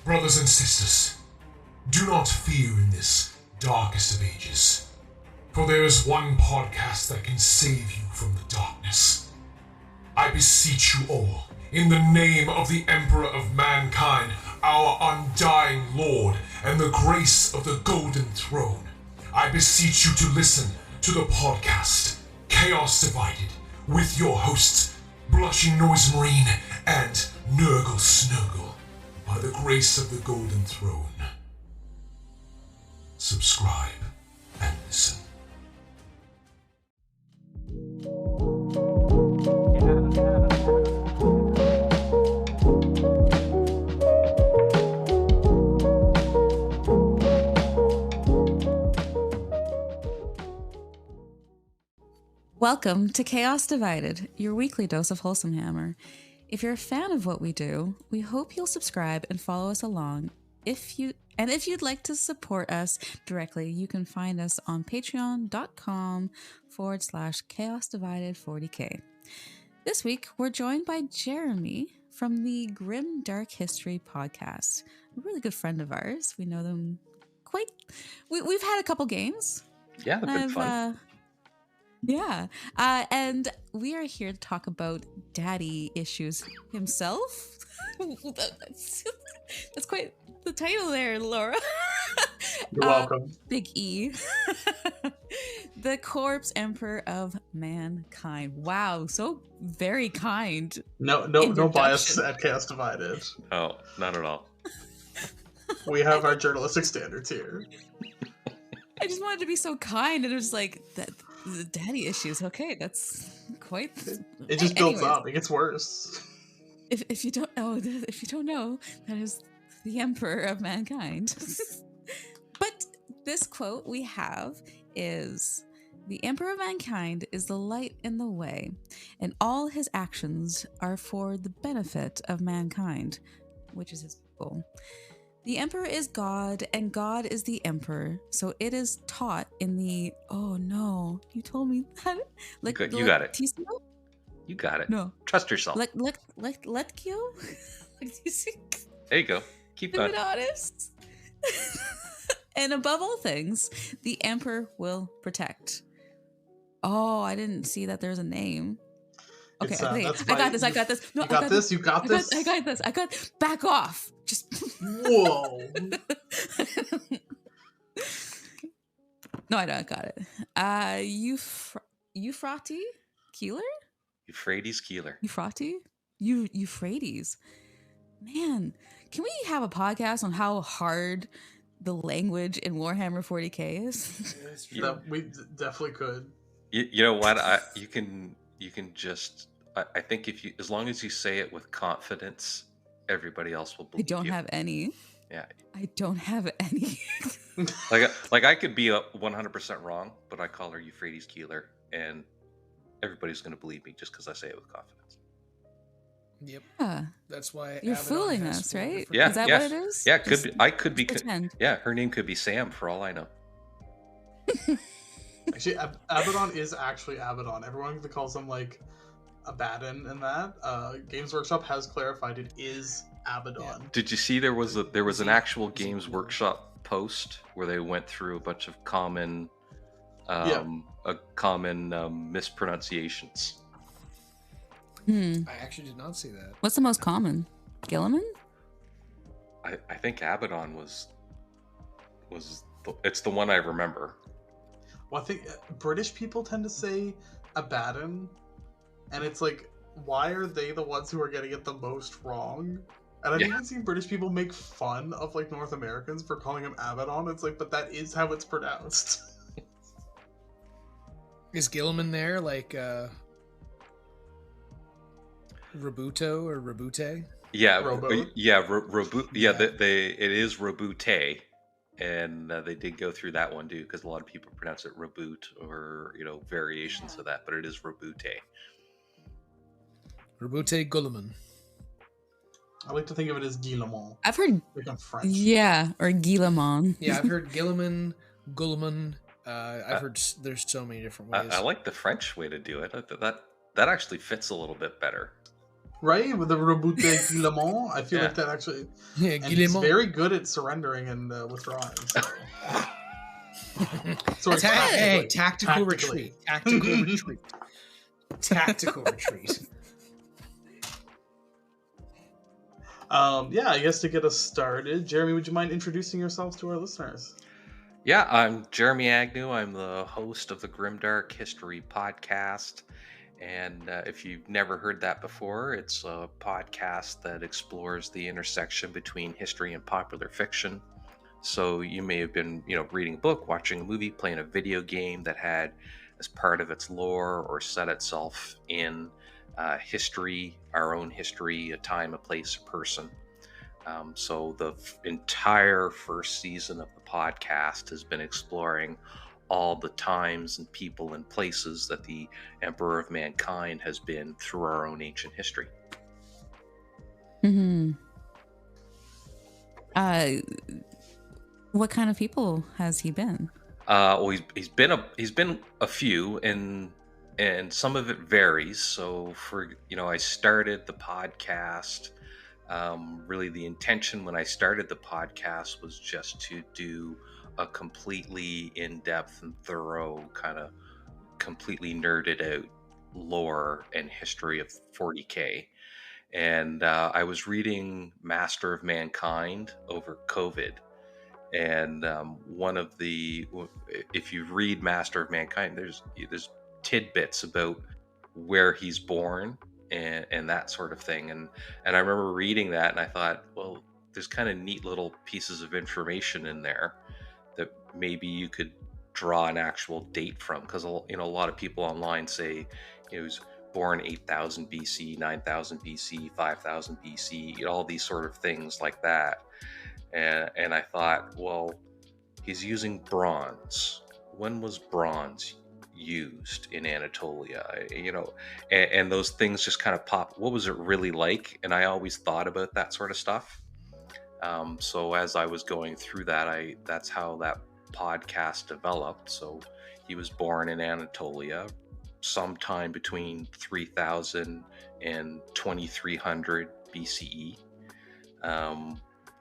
Brothers and sisters, do not fear in this darkest of ages, for there is one podcast that can save you from the darkness. I beseech you all, in the name of the Emperor of Mankind, our undying Lord, and the grace of the Golden Throne, I beseech you to listen to the podcast Chaos Divided with your hosts Blushing Noise Marine and Nurgle Snurgle, by the grace of the Golden Throne. Subscribe and listen. Welcome to Chaos Divided, your weekly dose of Wholesome Hammer. If you're a fan of what we do, we hope you'll subscribe and follow us along. If you'd like to support us directly, you can find us on patreon.com/chaosdivided40k. This week, we're joined by Jeremy from the Grimdark History Podcast, a really good friend of ours. We know them quite... We've had a couple games. Yeah, they've been fun. And we are here to talk about daddy issues himself. That's quite the title there, Laura. You're welcome. Big E. The Corpse Emperor of Mankind. Wow, so very kind. No bias at Chaos Divided. Oh, not at all. We have our journalistic standards here. I just wanted to be so kind, and it was like that. The daddy issues. Okay, that's quite. It just builds up. It gets worse. If you don't know, that is the Emperor of Mankind. But this quote we have is, "The Emperor of Mankind is the light in the way, and all his actions are for the benefit of mankind," which is his goal. "The Emperor is God, and God is the Emperor. So it is taught in the..." Oh no, you told me that. You got it. TCO? You got it. No. Trust yourself. Letkio? There you go. Keep going. To be honest. And above all things, the Emperor will protect. Oh, I didn't see that there's a name. Okay, I got this. No, You got this. I got this. Back off. Just. Whoa. No, I don't got it. Euphrates Keeler? Euphrates Keeler. Euphrates. Man, can we have a podcast on how hard the language in Warhammer 40k is? We definitely could. You know what? You can just. I think as long as you say it with confidence, everybody else will believe you. I don't have any. Yeah. I don't have any. like I could be 100% wrong, but I call her Euphrates Keeler, and everybody's going to believe me just because I say it with confidence. Yep. Yeah. That's why you're fooling us, right? Yeah. Is that what it is? Yeah. Could be. I could be. Pretend. Yeah. Her name could be Sam for all I know. Actually, Abaddon is actually Abaddon. Everyone calls him like Abaddon and that. Games Workshop has clarified it is Abaddon. Yeah. Did you see there was an actual Games Workshop post where they went through a bunch of common mispronunciations? I actually did not see that. What's the most common? Gilliman? I think Abaddon was it's the one I remember. Well, I think British people tend to say Abaddon, and it's like, why are they the ones who are getting it the most wrong? And I've even seen British people make fun of like North Americans for calling him Abaddon. It's like, but that is how it's pronounced. Is Gilliman there like Robuto or Robute? Yeah, Robo? Yeah, it is Robute, and they did go through that one too, because a lot of people pronounce it Reboot or variations of that, but it is Robute. Robute Gulliman. I like to think of it as Guillemot. I've heard, like I'm French. Yeah, or Guillemot. Yeah, I've heard Gilliman, Gulliman. I've heard there's so many different ways. I like the French way to do it. That actually fits a little bit better. right? With the Reboot Guillemot. I feel Yeah. like that actually. Yeah, And he's Guillemot. very good at surrendering and withdrawing. So. Sorry, Hey, tactically. tactical retreat. Tactical retreat. Tactical retreat. Yeah, I guess to get us started, Jeremy, would you mind introducing yourselves to our listeners? Yeah, I'm Jeremy Agnew. I'm the host of the Grimdark History Podcast. And if you've never heard that before, it's a podcast that explores the intersection between history and popular fiction. So you may have been, reading a book, watching a movie, playing a video game that had as part of its lore or set itself in history, our own history, a time, a place, a person. So the entire first season of the podcast has been exploring all the times and people and places that the Emperor of Mankind has been through our own ancient history. Mm-hmm. What kind of people has he been? Well, he's been a few, and some of it varies. So I started the podcast. Really, the intention when I started the podcast was just to do a completely in-depth and thorough, kind of completely nerded out lore and history of 40K. And I was reading Master of Mankind over COVID. And if you read Master of Mankind, there's tidbits about where he's born and that sort of thing. And I remember reading that, and I thought, well, there's kind of neat little pieces of information in there that maybe you could draw an actual date from, because a lot of people online say he was born 8,000 BC, 9,000 BC, 5,000 BC, all these sort of things like that. And I thought, well, he's using bronze. When was bronze used in Anatolia? And those things just kind of pop. What was it really like? And I always thought about that sort of stuff. So as I was going through that, that's how that podcast developed. So he was born in Anatolia sometime between 3000 and 2300 BCE.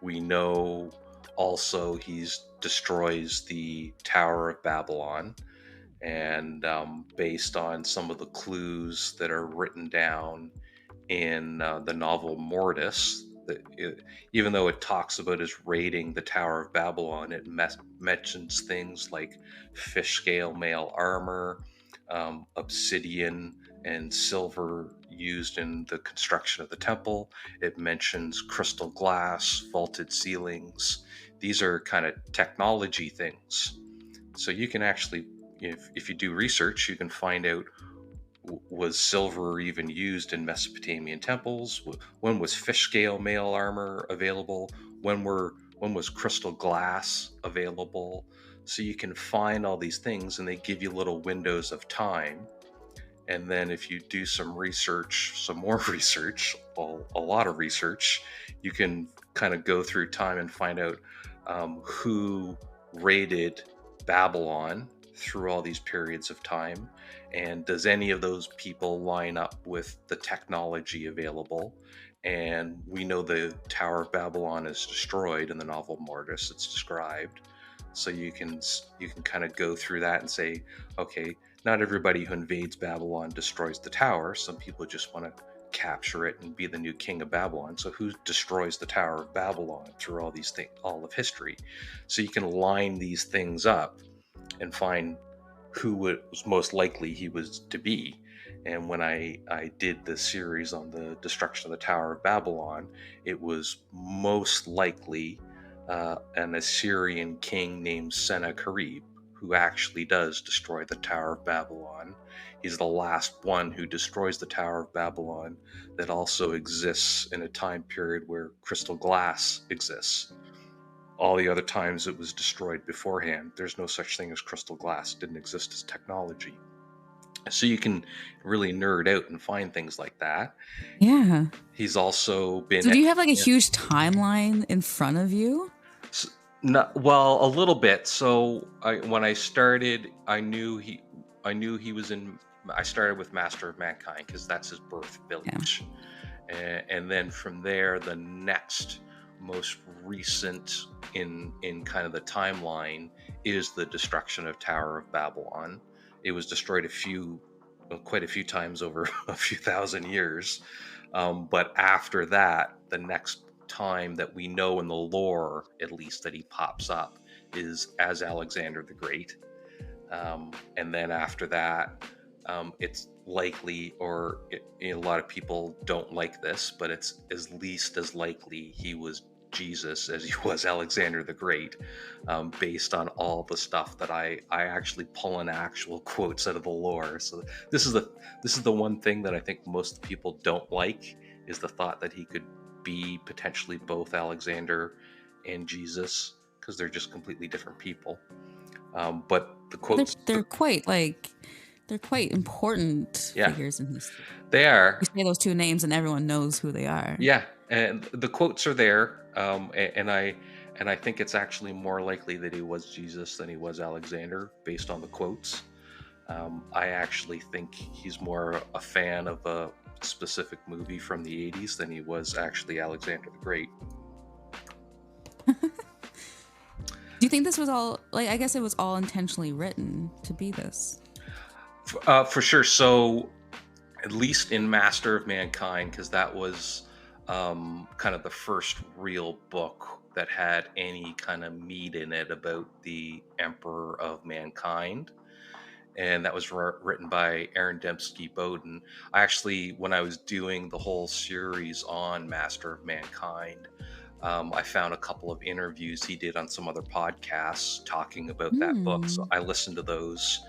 We know also he's destroys the Tower of Babylon, and based on some of the clues that are written down in the novel Mortis, even though it talks about his raiding the Tower of Babylon, it mentions things like fish scale mail armor, obsidian and silver used in the construction of the temple. It mentions crystal glass, vaulted ceilings. These are kind of technology things. So you can actually, if you do research, you can find out, was silver even used in Mesopotamian temples? When was fish scale mail armor available? When was crystal glass available? So you can find all these things, and they give you little windows of time. And then if you do some research, some more research, a lot of research, you can kind of go through time and find out who raided Babylon through all these periods of time. And does any of those people line up with the technology available? And we know the Tower of Babylon is destroyed in the novel Mortis. It's described. So you can kind of go through that and say, okay, not everybody who invades Babylon destroys the tower. Some people just want to capture it and be the new king of Babylon. So who destroys the Tower of Babylon through all these things, all of history? So you can line these things up and find who was most likely he was to be. And when I did the series on the destruction of the Tower of Babylon, it was most likely an Assyrian king named Sennacherib, who actually does destroy the Tower of Babylon. He's the last one who destroys the Tower of Babylon that also exists in a time period where crystal glass exists. All the other times it was destroyed beforehand, there's no such thing as crystal glass. It didn't exist as technology. So you can really nerd out and find things like that. Yeah. He's also been... So do you have like a huge timeline in front of you? Well, a little bit. So when I started, I knew he was in. I started with Master of Mankind because that's his birth village, and then from there, the next most recent in kind of the timeline is the destruction of Tower of Babylon. It was destroyed quite a few times over a few thousand years. But after that, the next time that we know in the lore, at least, that he pops up is as Alexander the Great. And then after that, it's likely, a lot of people don't like this, but it's at least as likely he was Jesus as he was Alexander the Great, based on all the stuff that I actually pull in actual quotes out of the lore. So this is the one thing that I think most people don't like, is the thought that he could be potentially both Alexander and Jesus, because they're just completely different people. But the quotes, they're quite important figures in history. They are. You say those two names and everyone knows who they are. Yeah, and the quotes are there, and I think it's actually more likely that he was Jesus than he was Alexander, based on the quotes. I actually think he's more a fan of a specific movie from the 80s than he was actually Alexander the Great. Do you think this was all, I guess it was all intentionally written to be this? For sure. So, at least in Master of Mankind, because that was kind of the first real book that had any kind of meat in it about the Emperor of Mankind. And that was written by Aaron Dembski Bowden. I actually, when I was doing the whole series on Master of Mankind, I found a couple of interviews he did on some other podcasts talking about that book. So I listened to those.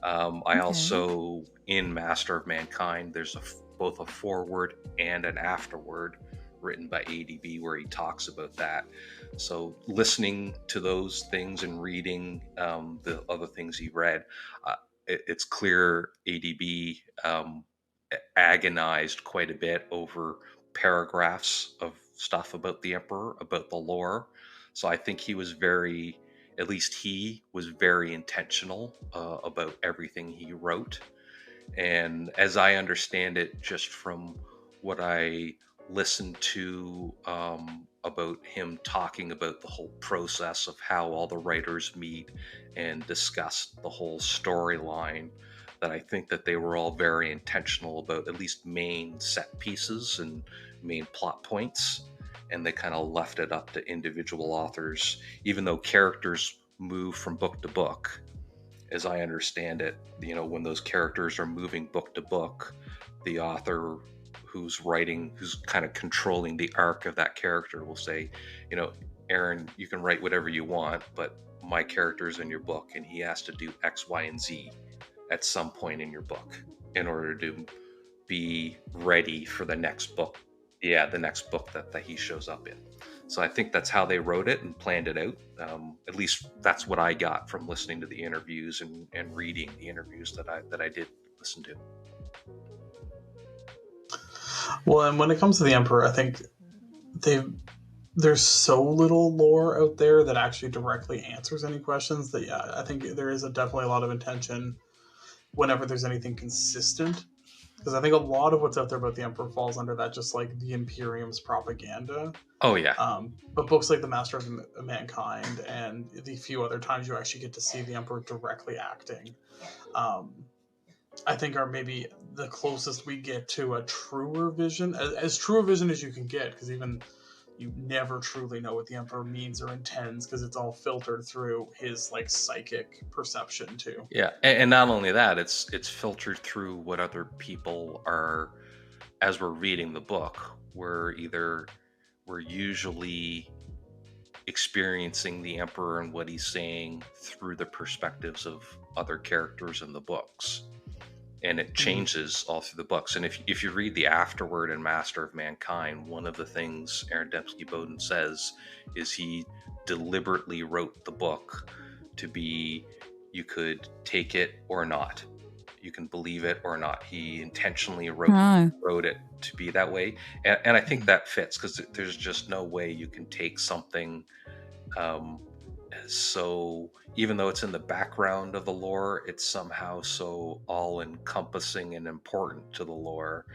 I also, in Master of Mankind, there's both a foreword and an afterword written by ADB where he talks about that. So listening to those things and reading the other things he read, it's clear ADB agonized quite a bit over paragraphs of stuff about the Emperor, about the lore. So I think he was very intentional about everything he wrote. And as I understand it, just from what I listened to about him talking about the whole process of how all the writers meet and discuss the whole storyline, that I think that they were all very intentional about at least main set pieces and main plot points. And they kind of left it up to individual authors, even though characters move from book to book. As I understand it, when those characters are moving book to book, the author who's kind of controlling the arc of that character will say, Aaron, you can write whatever you want, but my character's in your book and he has to do X, Y, and Z at some point in your book in order to be ready for the next book. Yeah, the next book that he shows up in. So I think that's how they wrote it and planned it out. At least that's what I got from listening to the interviews and reading the interviews that I did listen to. Well, and when it comes to the Emperor, I think there's so little lore out there that actually directly answers any questions that, I think there is definitely a lot of intention whenever there's anything consistent. Because I think a lot of what's out there about the Emperor falls under that, just like the Imperium's propaganda. Oh, yeah. But books like The Master of Mankind and the few other times you actually get to see the Emperor directly acting, I think are maybe the closest we get to a truer vision, as true a vision as you can get, because even you never truly know what the Emperor means or intends, because it's all filtered through his psychic perception too. Yeah, and not only that, it's filtered through what other people are. As we're reading the book, we're usually experiencing the Emperor and what he's saying through the perspectives of other characters in the books. And it changes all through the books. And if you read the afterword in Master of Mankind, one of the things Aaron Dembski Bowden says is he deliberately wrote the book to be, you could take it or not. You can believe it or not. He intentionally wrote it to be that way. And I think that fits, because there's just no way you can take something so even though it's in the background of the lore, it's somehow so all encompassing and important to the lore.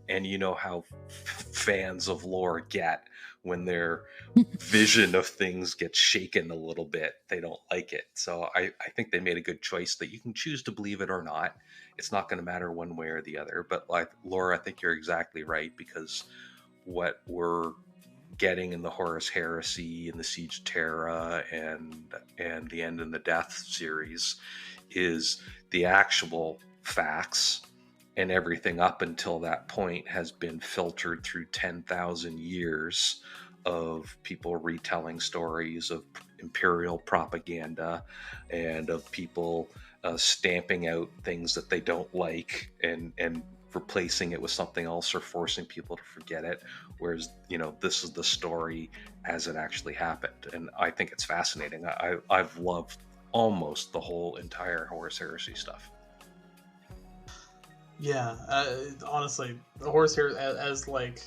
And you know how fans of lore get when their vision of things gets shaken a little bit. They don't like it. So I think they made a good choice that you can choose to believe it or not. It's not going to matter one way or the other. But like Laura, I think you're exactly right, because what we're getting in the Horus Heresy and the Siege of Terra and the End and the Death series is the actual facts, and everything up until that point has been filtered through 10,000 years of people retelling stories, of imperial propaganda, and of people stamping out things that they don't like and replacing it with something else or forcing people to forget it. Whereas, this is the story as it actually happened. And I think it's fascinating. I've loved almost the whole entire Horus Heresy stuff. Yeah, honestly, the Horus Heresy, as like,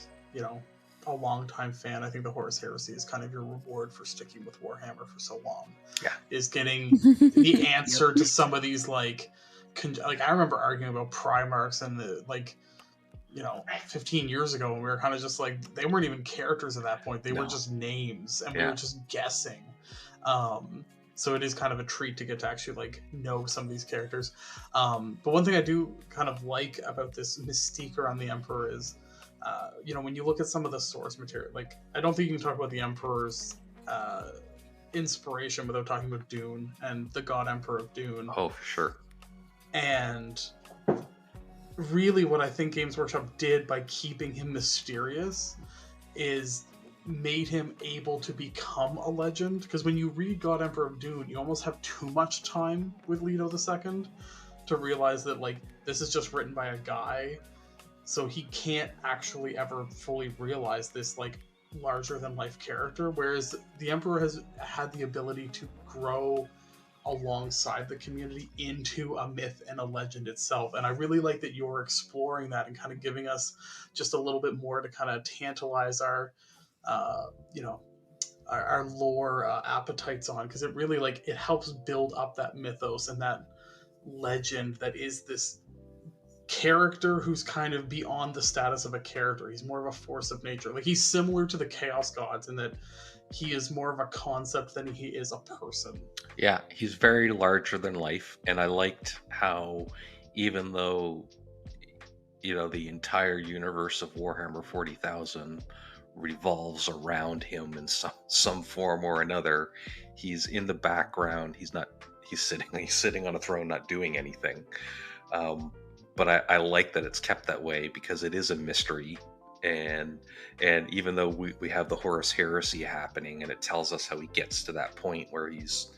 a longtime fan, I think the Horus Heresy is kind of your reward for sticking with Warhammer for so long. Yeah. Is getting the answer to some of these, like I remember arguing about Primarchs and the, 15 years ago, when we were kind of just like, they weren't even characters at that point. They were just names, and we were just guessing. So it is kind of a treat to get to actually like know some of these characters. But one thing I do kind of like about this mystique around the Emperor is, when you look at some of the source material, like, I don't think you can talk about the Emperor's inspiration without talking about Dune and the God Emperor of Dune. Oh, for sure. And really what I think Games Workshop did by keeping him mysterious is made him able to become a legend. Because when you read God Emperor of Dune, you almost have too much time with Leto II to realize that, like, this is just written by a guy, so he can't actually ever fully realize this, like, larger than life character. Whereas the Emperor has had the ability to grow alongside the community into a myth and a legend itself. And I really like that you're exploring that and kind of giving us just a little bit more to kind of tantalize our our lore appetites on, because it really, like, it helps build up that mythos and that legend that is this character who's kind of beyond the status of a character. He's more of a force of nature. Like, he's similar to the Chaos Gods in that he is more of a concept than he is a person. Yeah, he's very larger than life, and I liked how, even though the entire universe of Warhammer 40,000 revolves around him in some form or another, he's in the background. He's sitting on a throne, not doing anything. But I like that it's kept that way, because it is a mystery. And even though we have the Horus Heresy happening, and it tells us how he gets to that point where he's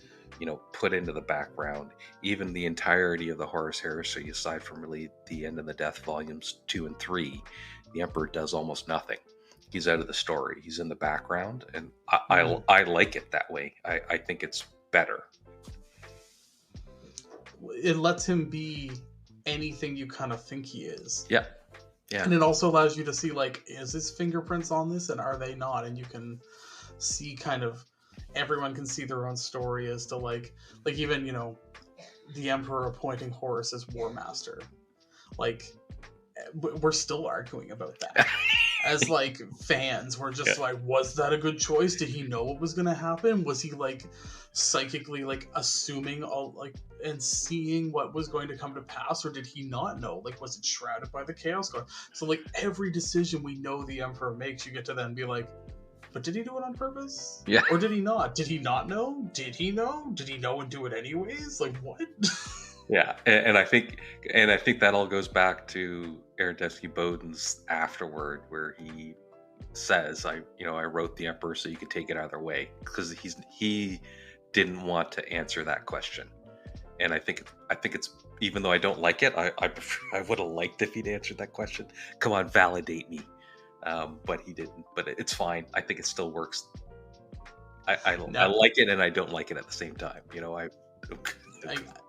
put into the background, even the entirety of the Horus Heresy, aside from really the End and the Death volumes 2 and 3, the Emperor does almost nothing. He's out of the story. He's in the background, and I like it that way. I think it's better. It lets him be anything you kind of think he is. Yeah. And it also allows you to see, like, is his fingerprints on this, and are they not? And you can see kind of, everyone can see their own story as to like even, the Emperor appointing Horus as War Master. Like, we're still arguing about that. As, like, fans, we're just like, was that a good choice? Did he know what was going to happen? Was he, like, psychically, like, assuming all, like, and seeing what was going to come to pass, or did he not know? Like, was it shrouded by the Chaos God? So, like, every decision we know the Emperor makes, you get to then be like, but did he do it on purpose? Yeah. Or did he not? Did he not know? Did he know? Did he know and do it anyways? Like, what? Yeah, and I think that all goes back to Aaron Bowden's afterword, where he says, I wrote the Emperor so you could take it either way, because he didn't want to answer that question. And I think it's, even though I don't like it, I would have liked if he'd answered that question. Come on, validate me. But he didn't. But it's fine. I think it still works. I like it and I don't like it at the same time.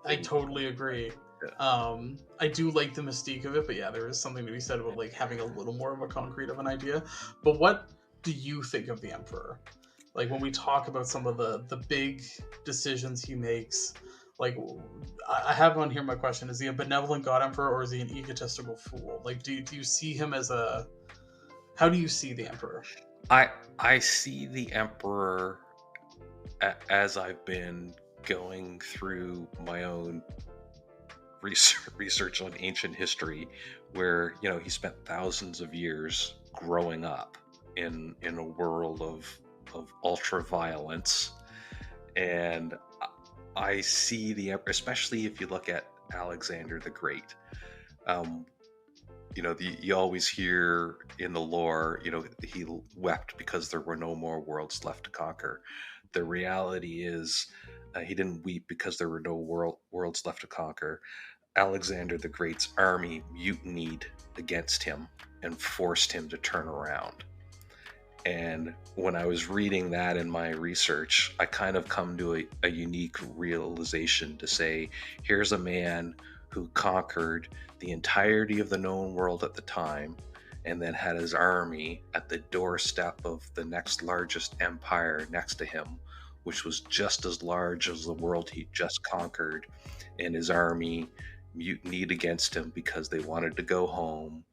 I totally agree. I do like the mystique of it, but yeah, there is something to be said about, like, having a little more of a concrete of an idea. But what do you think of the Emperor? Like when we talk about some of the big decisions he makes, like I have on here. My question: is he a benevolent God Emperor or is he an egotistical fool? Like, do you see him as a? How do you see the Emperor? I see the Emperor as I've been going through my own research on ancient history, where he spent thousands of years growing up in a world of ultra violence, and I see the Emperor, especially if you look at Alexander the Great. You always hear in the lore, he wept because there were no more worlds left to conquer. The reality is, he didn't weep because there were no worlds left to conquer. Alexander the Great's army mutinied against him and forced him to turn around. And when I was reading that in my research, I kind of come to a unique realization to say, here's a man who conquered the entirety of the known world at the time, and then had his army at the doorstep of the next largest empire next to him, which was just as large as the world he just conquered, and his army mutinied against him because they wanted to go home,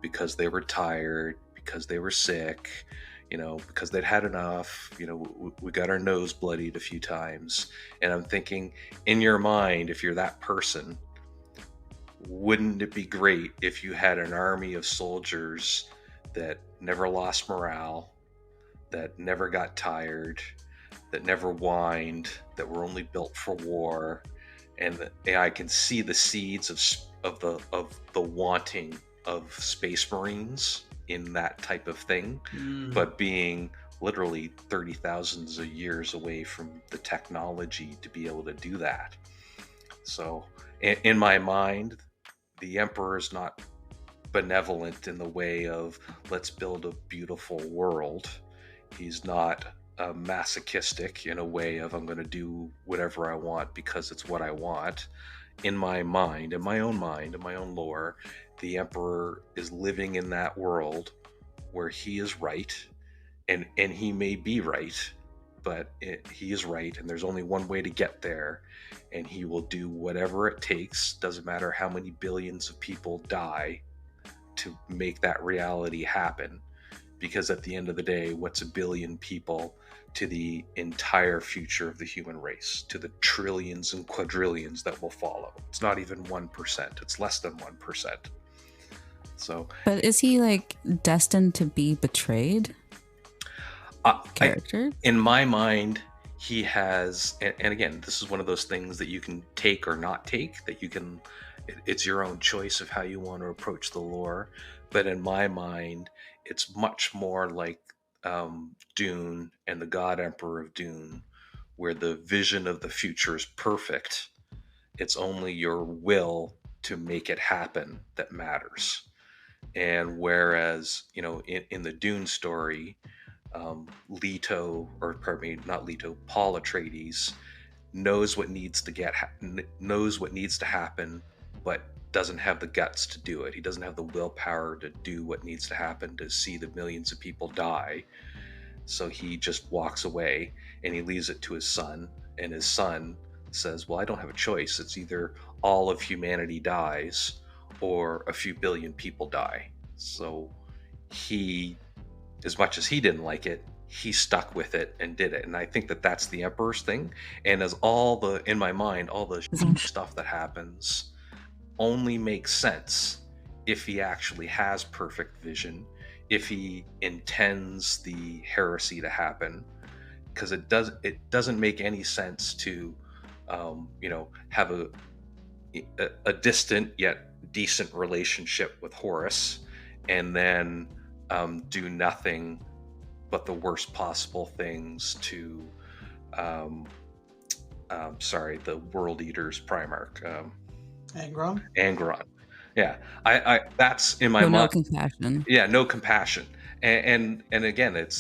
because they were tired, because they were sick, because they'd had enough. We got our nose bloodied a few times. And I'm thinking, in your mind, if you're that person, wouldn't it be great if you had an army of soldiers that never lost morale, that never got tired, that never whined, that were only built for war, and I can see the seeds of the wanting of Space Marines in that type of thing, but being literally 30,000 of years away from the technology to be able to do that. So in my mind, the Emperor is not benevolent in the way of let's build a beautiful world. He's not masochistic in a way of I'm going to do whatever I want because it's what I want. In my mind, in my own lore, the Emperor is living in that world where he is right, and he may be right, but he is right, and there's only one way to get there, and he will do whatever it takes, doesn't matter how many billions of people die, to make that reality happen. Because at the end of the day, what's a billion people to the entire future of the human race, to the trillions and quadrillions that will follow? It's not even 1%. It's less than 1%. So, but is he destined to be betrayed? Character? In my mind, he has, and again, this is one of those things that you can take or not take, that you can, it's your own choice of how you want to approach the lore. But in my mind, it's much more like Dune and the God Emperor of Dune, where the vision of the future is perfect. It's only your will to make it happen that matters. And whereas, in the Dune story, Paul Atreides knows what needs to happen, but doesn't have the guts to do it. He doesn't have the willpower to do what needs to happen to see the millions of people die. So he just walks away and he leaves it to his son. And his son says, well, I don't have a choice. It's either all of humanity dies or a few billion people die. So he, as much as he didn't like it, he stuck with it and did it. And I think that that's the Emperor's thing. And as in my mind, all the stuff that happens only makes sense if he actually has perfect vision, if he intends the heresy to happen, because it doesn't make any sense to have a distant yet decent relationship with Horus and then do nothing but the worst possible things to the World Eater's Primarch, Angron. Yeah, I that's in my mind. No compassion. Yeah, no compassion. And again, the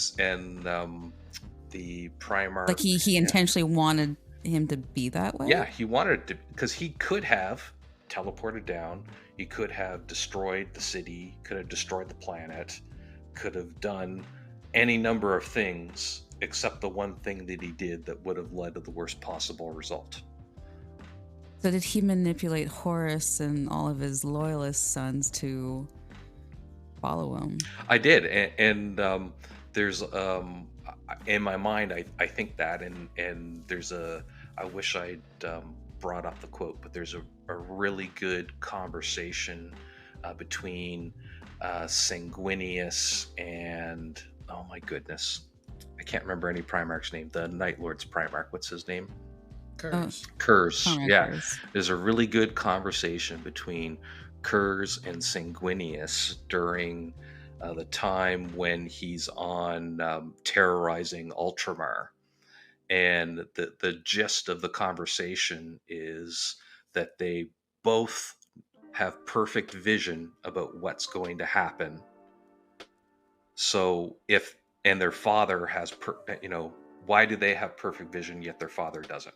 Primarch, he intentionally wanted him to be that way. Yeah, he wanted to, because he could have teleported down, he could have destroyed the city, could have destroyed the planet, could have done any number of things except the one thing that he did that would have led to the worst possible result. So did he manipulate Horus and all of his loyalist sons to follow him? I did, and there's in my mind, I think that, and there's I wish I'd brought up the quote, but there's a really good conversation between Sanguinius and, oh my goodness, I can't remember any Primarch's name. The Night Lord's Primarch, what's his name? Curse. Curse. Yeah, Curse. there's a really good conversation between Curse and Sanguinius during the time when he's on terrorizing Ultramar. And the gist of the conversation is that they both have perfect vision about what's going to happen. So and their father has, why do they have perfect vision yet their father doesn't?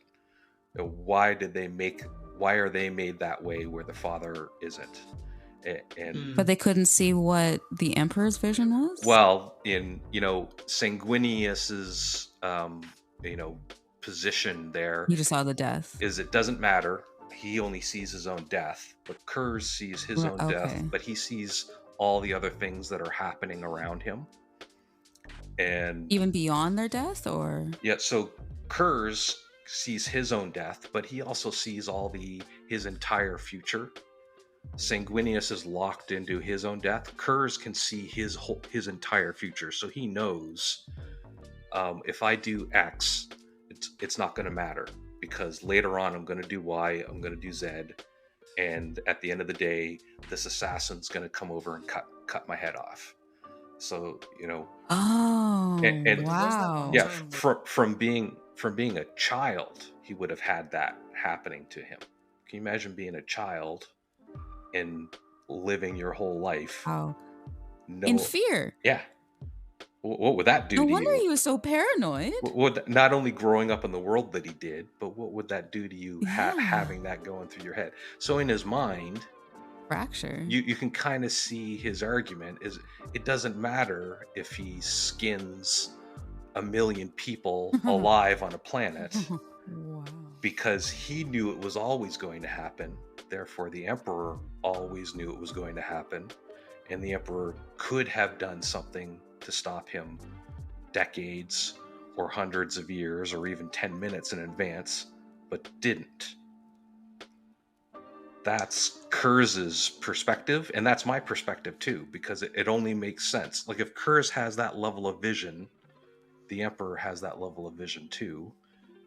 Why are they made that way where the father isn't? And But they couldn't see what the Emperor's vision was? well, in Sanguinius's position there You just saw the death. is it doesn't matter. He only sees his own death, but Kurz sees his own death, Okay. but he sees all the other things that are happening around him. And Even beyond their death, or? yeah, so Kurz sees his own death, but he also sees his entire future. Sanguinius is locked into his own death. Kurz can see his entire future, so he knows if I do X, it's not going to matter, because later on I'm going to do Y, I'm going to do Z, and at the end of the day, this assassin's going to come over and cut my head off. So Oh, and wow. yeah, from being a child, he would have had that happening to him. Can you imagine being a child and living your whole life? Wow. In fear. Yeah. What would that do No to wonder you? he was so paranoid. Not only growing up in the world that he did, but what would that do to you Yeah. having that going through your head? So in his mind, Fracture. you can kind of see his argument is it doesn't matter if he skins 1 million people alive on a planet, Wow. because he knew it was always going to happen. Therefore, the Emperor always knew it was going to happen, and the Emperor could have done something to stop him decades or hundreds of years or even 10 minutes in advance, but didn't. That's Kurz's perspective, and that's my perspective too, because it only makes sense. Like, if Kurz has that level of vision, the Emperor has that level of vision too.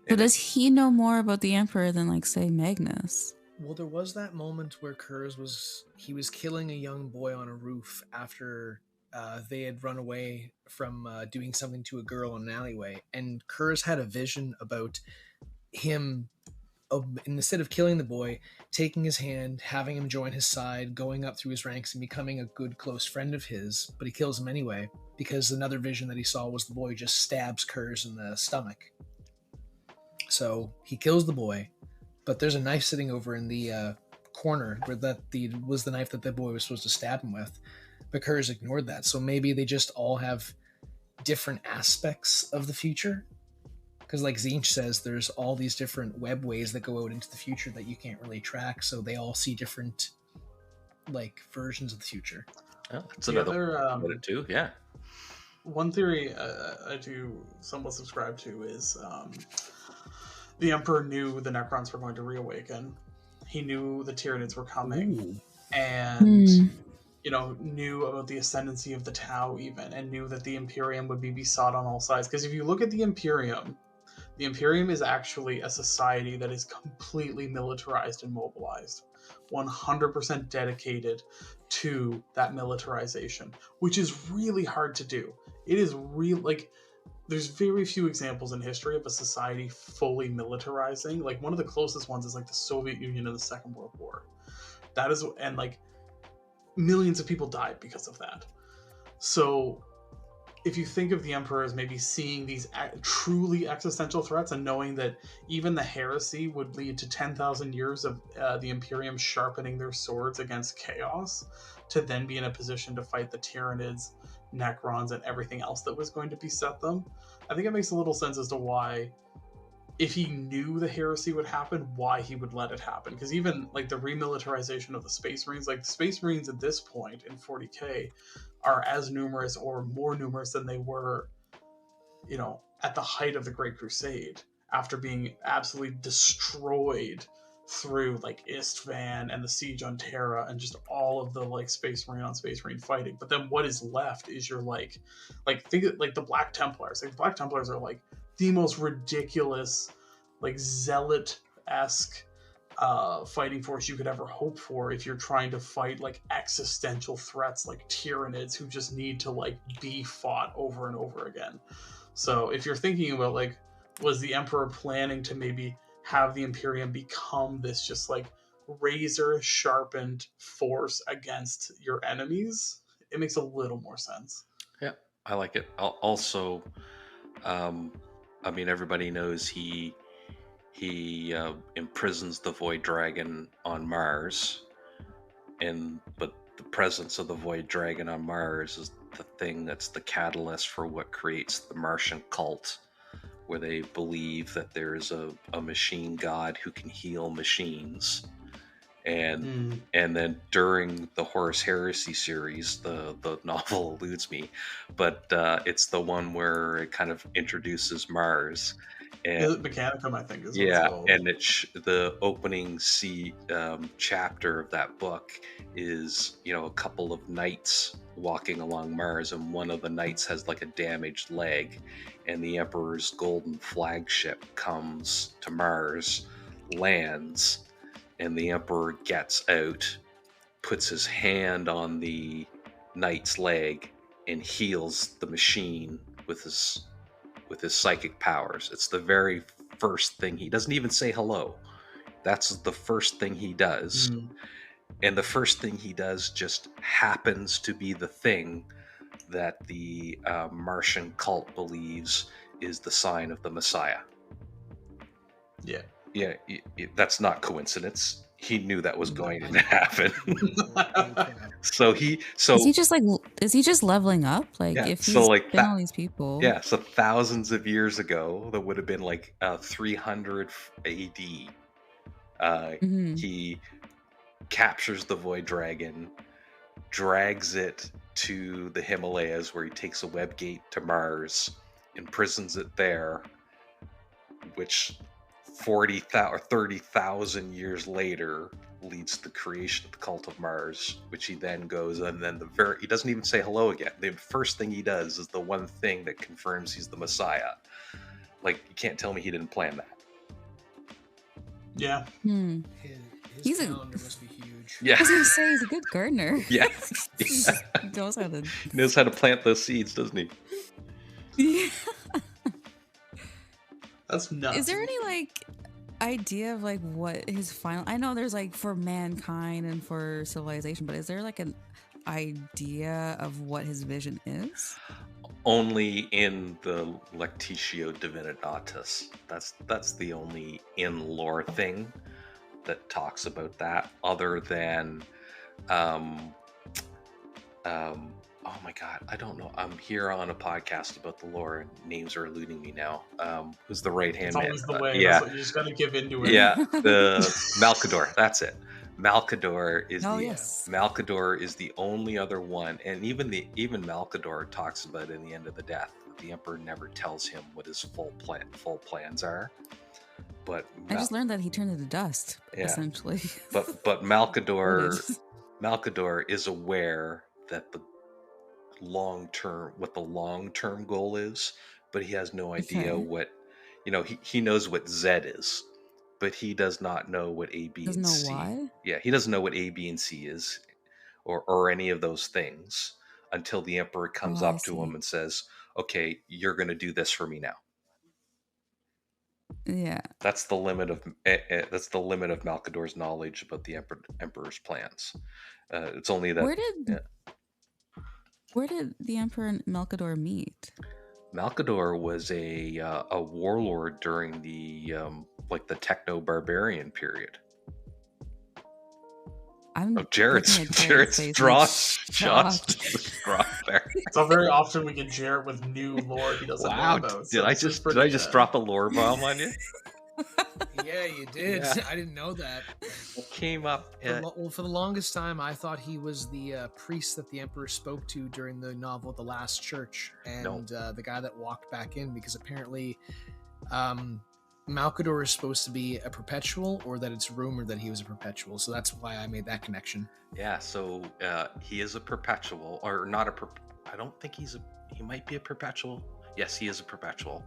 So does he know more about the Emperor than, like, say, Magnus? Well, there was that moment where Kurz was killing a young boy on a roof after they had run away from doing something to a girl in an alleyway, and Kurz had a vision about him, instead of killing the boy, taking his hand, having him join his side, going up through his ranks and becoming a good close friend of his, but he kills him anyway, because another vision that he saw was the boy just stabs Kurz in the stomach. So he kills the boy, but there's a knife sitting over in the corner where was the knife that the boy was supposed to stab him with. But Kurz ignored that. So maybe they just all have different aspects of the future. Because like Zinch says, there's all these different web ways that go out into the future that you can't really track. So they all see different versions of the future. Oh, that's another way too. Yeah. One theory I do somewhat subscribe to is the Emperor knew the Necrons were going to reawaken. He knew the Tyranids were coming. Ooh. And knew about the ascendancy of the Tau even, and knew that the Imperium would be besought on all sides. Because if you look at the Imperium is actually a society that is completely militarized and mobilized. 100% dedicated to that militarization, which is really hard to do. It is there's very few examples in history of a society fully militarizing. Like, one of the closest ones is like the Soviet Union in the Second World War. That is, and millions of people died because of that. So if you think of the Emperor as maybe seeing these truly existential threats and knowing that even the heresy would lead to 10,000 years of the Imperium sharpening their swords against chaos, to then be in a position to fight the Tyranids, Necrons, and everything else that was going to beset them, I think it makes a little sense as to why, if he knew the heresy would happen, why he would let it happen. Because even like the remilitarization of the Space Marines, like the Space Marines at this point in 40K are as numerous or more numerous than they were, you know, at the height of the Great Crusade, after being absolutely destroyed through like Istvan and the siege on Terra and just all of the like Space Marine on Space Marine fighting. But then what is left is your like think of, like the Black Templars. Like the Black Templars are like the most ridiculous, like zealot-esque fighting force you could ever hope for if you're trying to fight like existential threats like Tyranids who just need to like be fought over and over again. So if you're thinking about like, was the Emperor planning to maybe have the Imperium become this just like razor sharpened force against your enemies, it makes a little more sense. Yeah, I like it. Also, I mean, everybody knows he imprisons the Void Dragon on Mars, but the presence of the Void Dragon on Mars is the thing that's the catalyst for what creates the Martian cult, where they believe that there is a machine god who can heal machines. And then during the Horus Heresy series, the novel eludes me, but it's the one where it kind of introduces Mars. And Mechanicum, I think, is yeah, what it's called. and the opening chapter of that book is, you know, a couple of knights walking along Mars, and one of the knights has like a damaged leg, and the Emperor's golden flagship comes to Mars, lands, and the Emperor gets out, puts his hand on the knight's leg, and heals the machine with his psychic powers. It's the very first thing. He doesn't even say hello. That's the first thing he does. And the first thing he does just happens to be the thing that the Martian cult believes is the sign of the Messiah. Yeah, that's not coincidence. He knew that was going to happen. So is he just leveling up? Like, yeah, if he's so like been all these people. Yeah, so thousands of years ago, that would have been like 300 AD. He captures the Void Dragon, drags it to the Himalayas, where he takes a web gate to Mars, imprisons it there, which 40,000 or 30,000 years later leads to the creation of the cult of Mars, which he then goes, and then he doesn't even say hello again. The first thing he does is the one thing that confirms he's the Messiah. Like, you can't tell me he didn't plan that. Yeah. His calendar must be huge. I was gonna say, he's a good gardener. Yeah. He knows how to plant those seeds, doesn't he? Yeah. That's nuts. Is there any like idea of like what his final? I know there's like for mankind and for civilization, but is there like an idea of what his vision is? Only in the Lectitio Divinitatis. That's the only in-lore thing that talks about that, other than oh my god, I don't know. I'm here on a podcast about the lore, and names are eluding me now. Who's the right-hand man? It's always the way. Yeah, You just got to give into it. Yeah, the Malkador. That's it. Malkador is yes. Malkador is the only other one, and even Malkador talks about in the End of the Death. The Emperor never tells him what his full plans are. But I just learned that he turned into dust, essentially. But Malkador is aware that the long term goal is, but he has no idea what, he knows what Z is, but he does not know what A, B, and C. Doesn't know why? Yeah, he doesn't know what A, B, and C is, or any of those things, until the Emperor comes up to him and says, "Okay, you're going to do this for me now." Yeah, that's the limit of Malkador's knowledge about the Emperor's plans. It's only that. Where did the Emperor and Malkador meet? Malkador was a warlord during the the Techno-Barbarian period. I'm Jared's looking at Jared's face draw like just struck there. So very often we get Jarrett with new lore he doesn't know Wow, about. did So I this is just pretty, drop a lore bomb on you? Yeah, you did. Yeah. I didn't know that. It came up. Well, for the longest time, I thought he was the priest that the Emperor spoke to during the novel The Last Church, and the guy that walked back in, because apparently Malkador is supposed to be a perpetual, or that it's rumored that he was a perpetual. So that's why I made that connection. Yeah, so he is a perpetual, or not a. I don't think he might be a perpetual. Yes, he is a perpetual,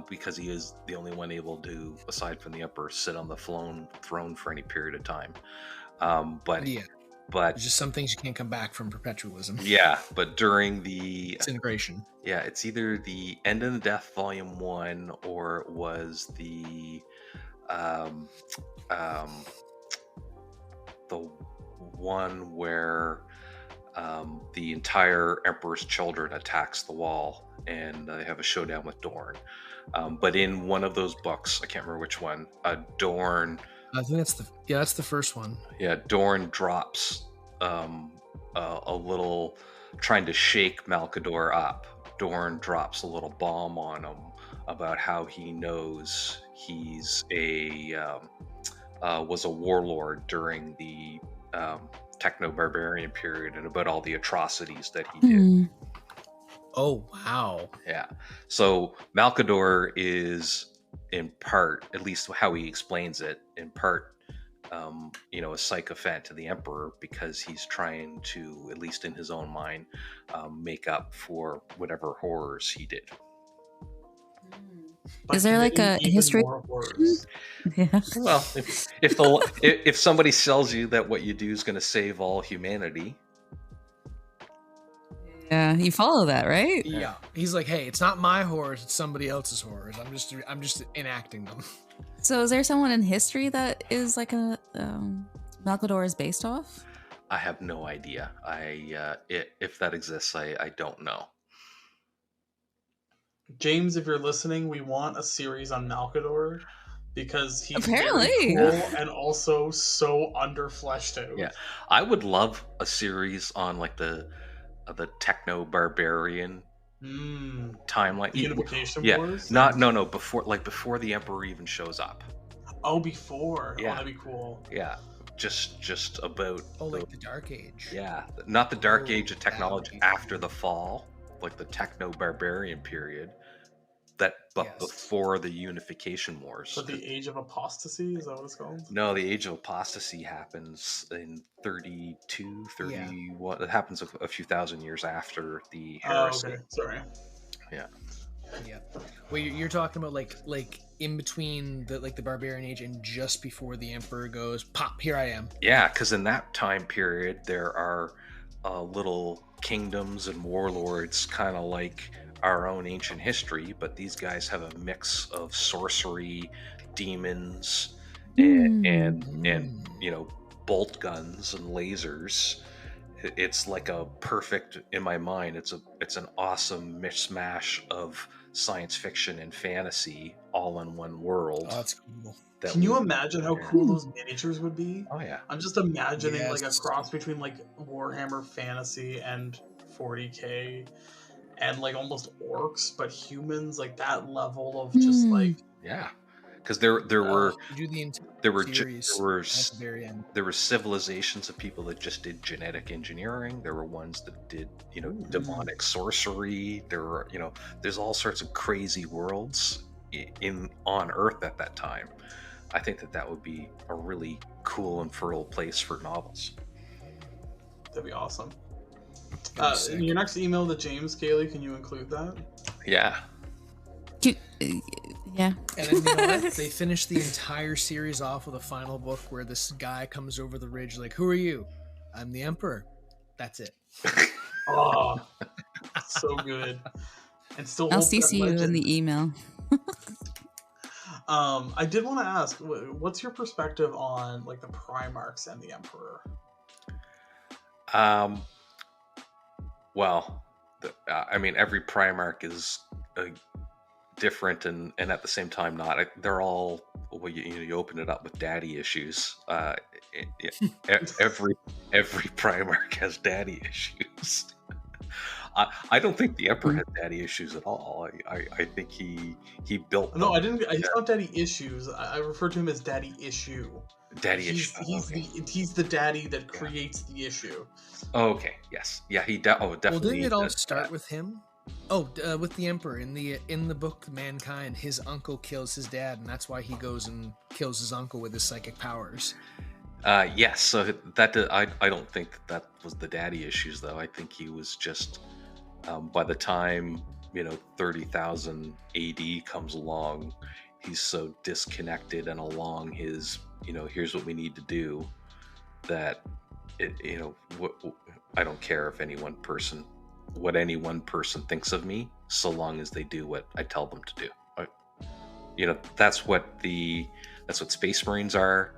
because he is the only one able to, aside from the Emperor, sit on the throne for any period of time. But there's just some things you can't come back from perpetualism. Yeah, but during the disintegration. Yeah, it's either the End of the Death Volume 1 or it was the one where the entire Emperor's Children attacks the wall and they have a showdown with Dorn. But in one of those books, I can't remember which one, Dorn. I think that's the first one. Yeah, Dorn drops a little, trying to shake Malkador up. Dorn drops a little bomb on him about how he knows he's was a warlord during the techno-barbarian period, and about all the atrocities that he did. Oh, wow. Yeah. So Malkador is, in part, at least how he explains it, in part, a sycophant to the Emperor, because he's trying to, at least in his own mind, make up for whatever horrors he did. Is there like a history? Yeah. Well, if somebody sells you that what you do is going to save all humanity. Yeah, you follow that, right? Yeah. He's like, hey, it's not my horrors, it's somebody else's horrors. I'm just enacting them. So is there someone in history that is like a Malkador is based off? I have no idea. If that exists, I don't know. James, if you're listening, we want a series on Malkador because he's apparently very cool and also so underfleshed out. Yeah, I would love a series on like the techno barbarian timeline. The Unification Wars? No, before the Emperor even shows up. Oh, before. Yeah. Oh, that'd be cool. Yeah. Just about like the Dark Age. Yeah. Not the Dark Age of technology after the fall, like the techno barbarian period. Before the Unification Wars. But the Age of Apostasy, is that what it's called? No, the Age of Apostasy happens in 32, 31. It happens a few thousand years after the heresy. Oh, okay. Sorry. Yeah. Yeah. Well, you're talking about like in between the Barbarian Age and just before the Emperor goes, pop, here I am. Yeah, because in that time period, there are little kingdoms and warlords, kind of like our own ancient history, but these guys have a mix of sorcery, demons, and bolt guns and lasers. It's like a perfect, in my mind, it's an awesome mishmash of science fiction and fantasy all in one world. Oh, that's cool. Can you imagine how cool those miniatures would be? Oh yeah. I'm just imagining like a cross between like Warhammer Fantasy and 40K. And like almost orcs, but humans, like that level of just like because there were civilizations of people that just did genetic engineering. There were ones that did demonic sorcery. There were there's all sorts of crazy worlds on Earth at that time. I think that would be a really cool and fertile place for novels. That'd be awesome. In your next email to James, Kaylee, can you include that? Yeah. Yeah. And then you know what? They finished the entire series off with a final book where this guy comes over the ridge like, who are you? I'm the Emperor. That's it. Oh, so good. And still I'll CC you in the email. I did want to ask, what's your perspective on like the Primarchs and the Emperor? Well, every Primarch is different and at the same time not. They're all, well, you open it up with daddy issues. Every Primarch has daddy issues. I don't think the Emperor has daddy issues at all. I think he built. No, I didn't. He's not daddy issues. I refer to him as daddy issue. Daddy He's issue. he's the daddy that creates the issue. Oh, okay. Yes. Yeah. Definitely. Well, didn't it all does start that. with him? Oh, with the Emperor in the book Mankind, his uncle kills his dad, and that's why he goes and kills his uncle with his psychic powers. Yes. So that I don't think that was the daddy issues, though. I think he was just by the time 30,000 AD comes along, he's so disconnected and along his here's what we need to do that I don't care if what any one person thinks of me, so long as they do what I tell them to do. That's what Space Marines are.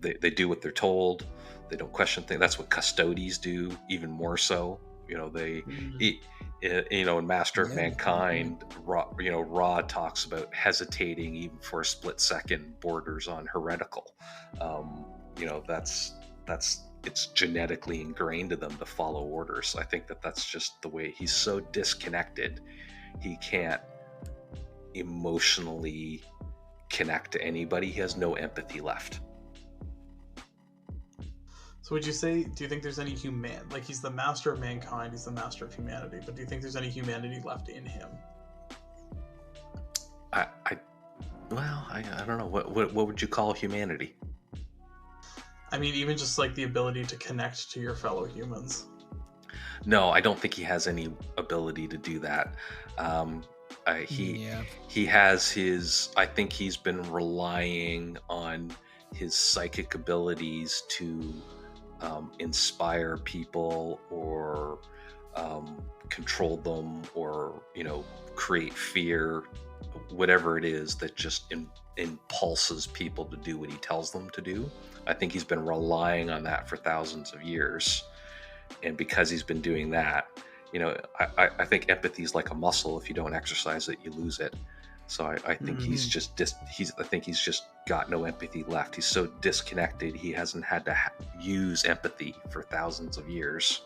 They do what they're told. They don't question things. That's what Custodes do, even more so. In Master of Mankind, Ra talks about hesitating even for a split second borders on heretical. It's genetically ingrained to them to follow orders. I think that's just the way he's so disconnected. He can't emotionally connect to anybody. He has no empathy left. So do you think there's any he's the master of mankind, he's the master of humanity, but do you think there's any humanity left in him? I don't know. What would you call humanity? I mean, even just like the ability to connect to your fellow humans. No, I don't think he has any ability to do that. He has his. I think he's been relying on his psychic abilities to inspire people or control them or create fear, whatever it is that just impulses people to do what he tells them to do. I think he's been relying on that for thousands of years, and because he's been doing that, I think empathy is like a muscle. If you don't exercise it, you lose it. So I think he's just got no empathy left. He's so disconnected. He hasn't had to use empathy for thousands of years.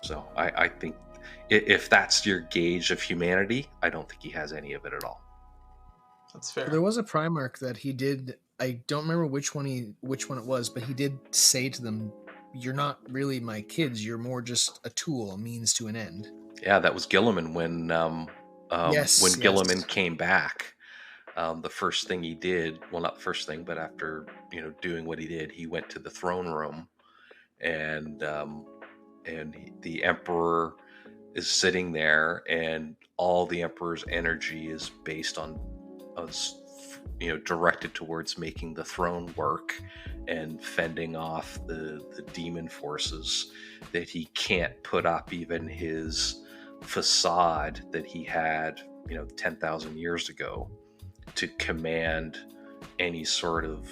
So I think if that's your gauge of humanity, I don't think he has any of it at all. That's fair. There was a Primarch that he did. I don't remember which one it was, but he did say to them, "You're not really my kids. You're more just a tool, a means to an end." Yeah, that was Gilliman when Gilliman came back. The first thing he did, well, not the first thing, but after doing what he did, he went to the throne room, and the Emperor is sitting there, and all the Emperor's energy is based on directed towards making the throne work and fending off the demon forces, that he can't put up even his facade that he had 10,000 years ago to command any sort of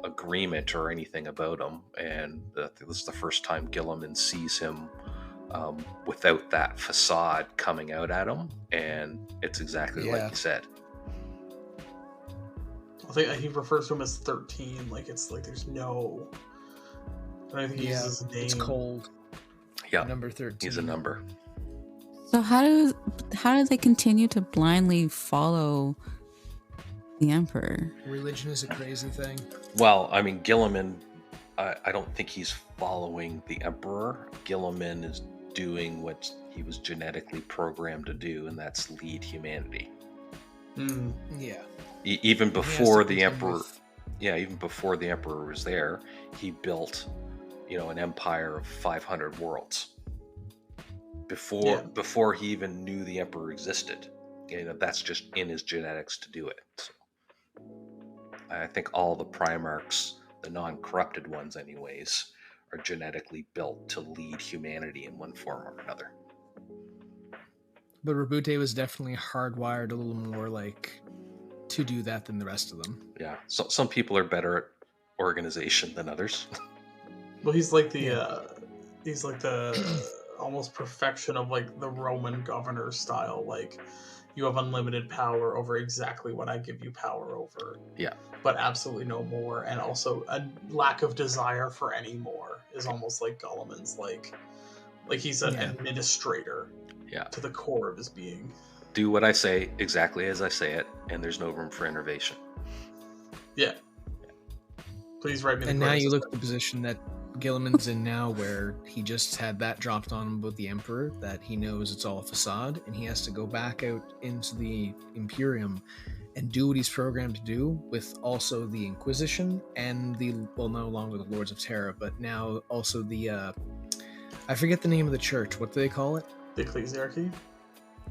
agreement or anything about him. And this is the first time Gilliman sees him without that facade coming out at him, and it's exactly like you said. I think he refers to him as 13. Like it's like there's no. I don't think he uses his name. It's cold. Yeah, number 13. He's a number. So how do they continue to blindly follow the Emperor? Religion is a crazy thing. Well, I mean, Gilliman, I don't think he's following the Emperor. Gilliman is doing what he was genetically programmed to do, and that's lead humanity. Yeah. Even before the Emperor, even before the Emperor was there, he built, an empire of 500 worlds. Before he even knew the Emperor existed, that's just in his genetics to do it. So, I think all the Primarchs, the non-corrupted ones, anyways, are genetically built to lead humanity in one form or another. But Rabute was definitely hardwired a little more to do that than the rest of them. Yeah, so some people are better at organization than others. Well, he's like the almost perfection of the Roman governor style. you have unlimited power over exactly what I give you power over. Yeah. But absolutely no more. And also a lack of desire for any more is almost like Gulliman's like he's an administrator to the core of his being. Do what I say exactly as I say it, and there's no room for innovation. Yeah. Please write me the And now you criticism. look at the position that Gilliman's in now, where he just had that dropped on him about the Emperor, that he knows it's all a facade, and he has to go back out into the Imperium and do what he's programmed to do, with also the Inquisition and no longer the Lords of Terra, but now also the I forget the name of the church. What do they call it? The Ecclesiarchy?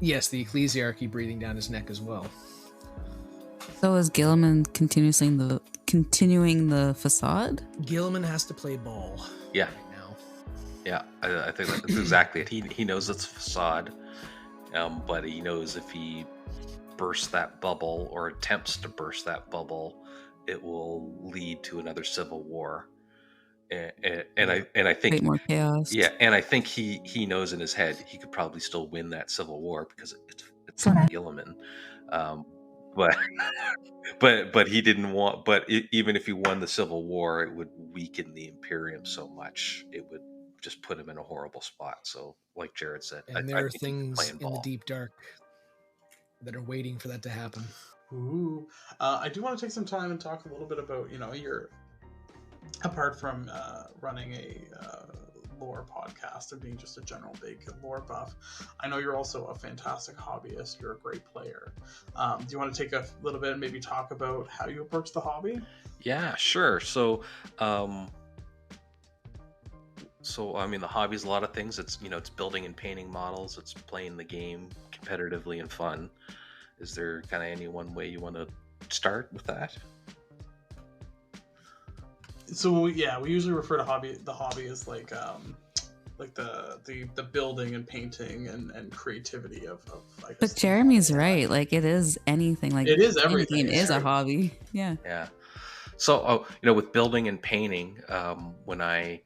Yes, the Ecclesiarchy breathing down his neck as well. So is Gilliman continuing the facade? Gilliman has to play ball. Yeah. Right now. Yeah, I think that's exactly it. He knows it's a facade, but he knows if he bursts that bubble or attempts to burst that bubble, it will lead to another civil war. And I think Create more chaos. Yeah, and I think he knows in his head he could probably still win that civil war because it's Gilliman. But he didn't want. But even if he won the Civil War, it would weaken the Imperium so much. It would just put him in a horrible spot. So, like Jared said, And there are things in the deep dark that are waiting for that to happen. Ooh. I do want to take some time and talk a little bit about, your, apart from running a lore podcast and being just a general big lore buff, I know you're also a fantastic hobbyist. You're a great player. Do you want to take a little bit and maybe talk about how you approach the hobby? Yeah, sure. So, the hobby's a lot of things. It's it's building and painting models. It's playing the game competitively and fun. Is there kind of any one way you want to start with that? So we usually refer to the hobby as like the building and painting and creativity of I guess. But Jeremy's right. Like it is anything. Like it is everything. Anything is a hobby. Yeah. Yeah. So with building and painting, when I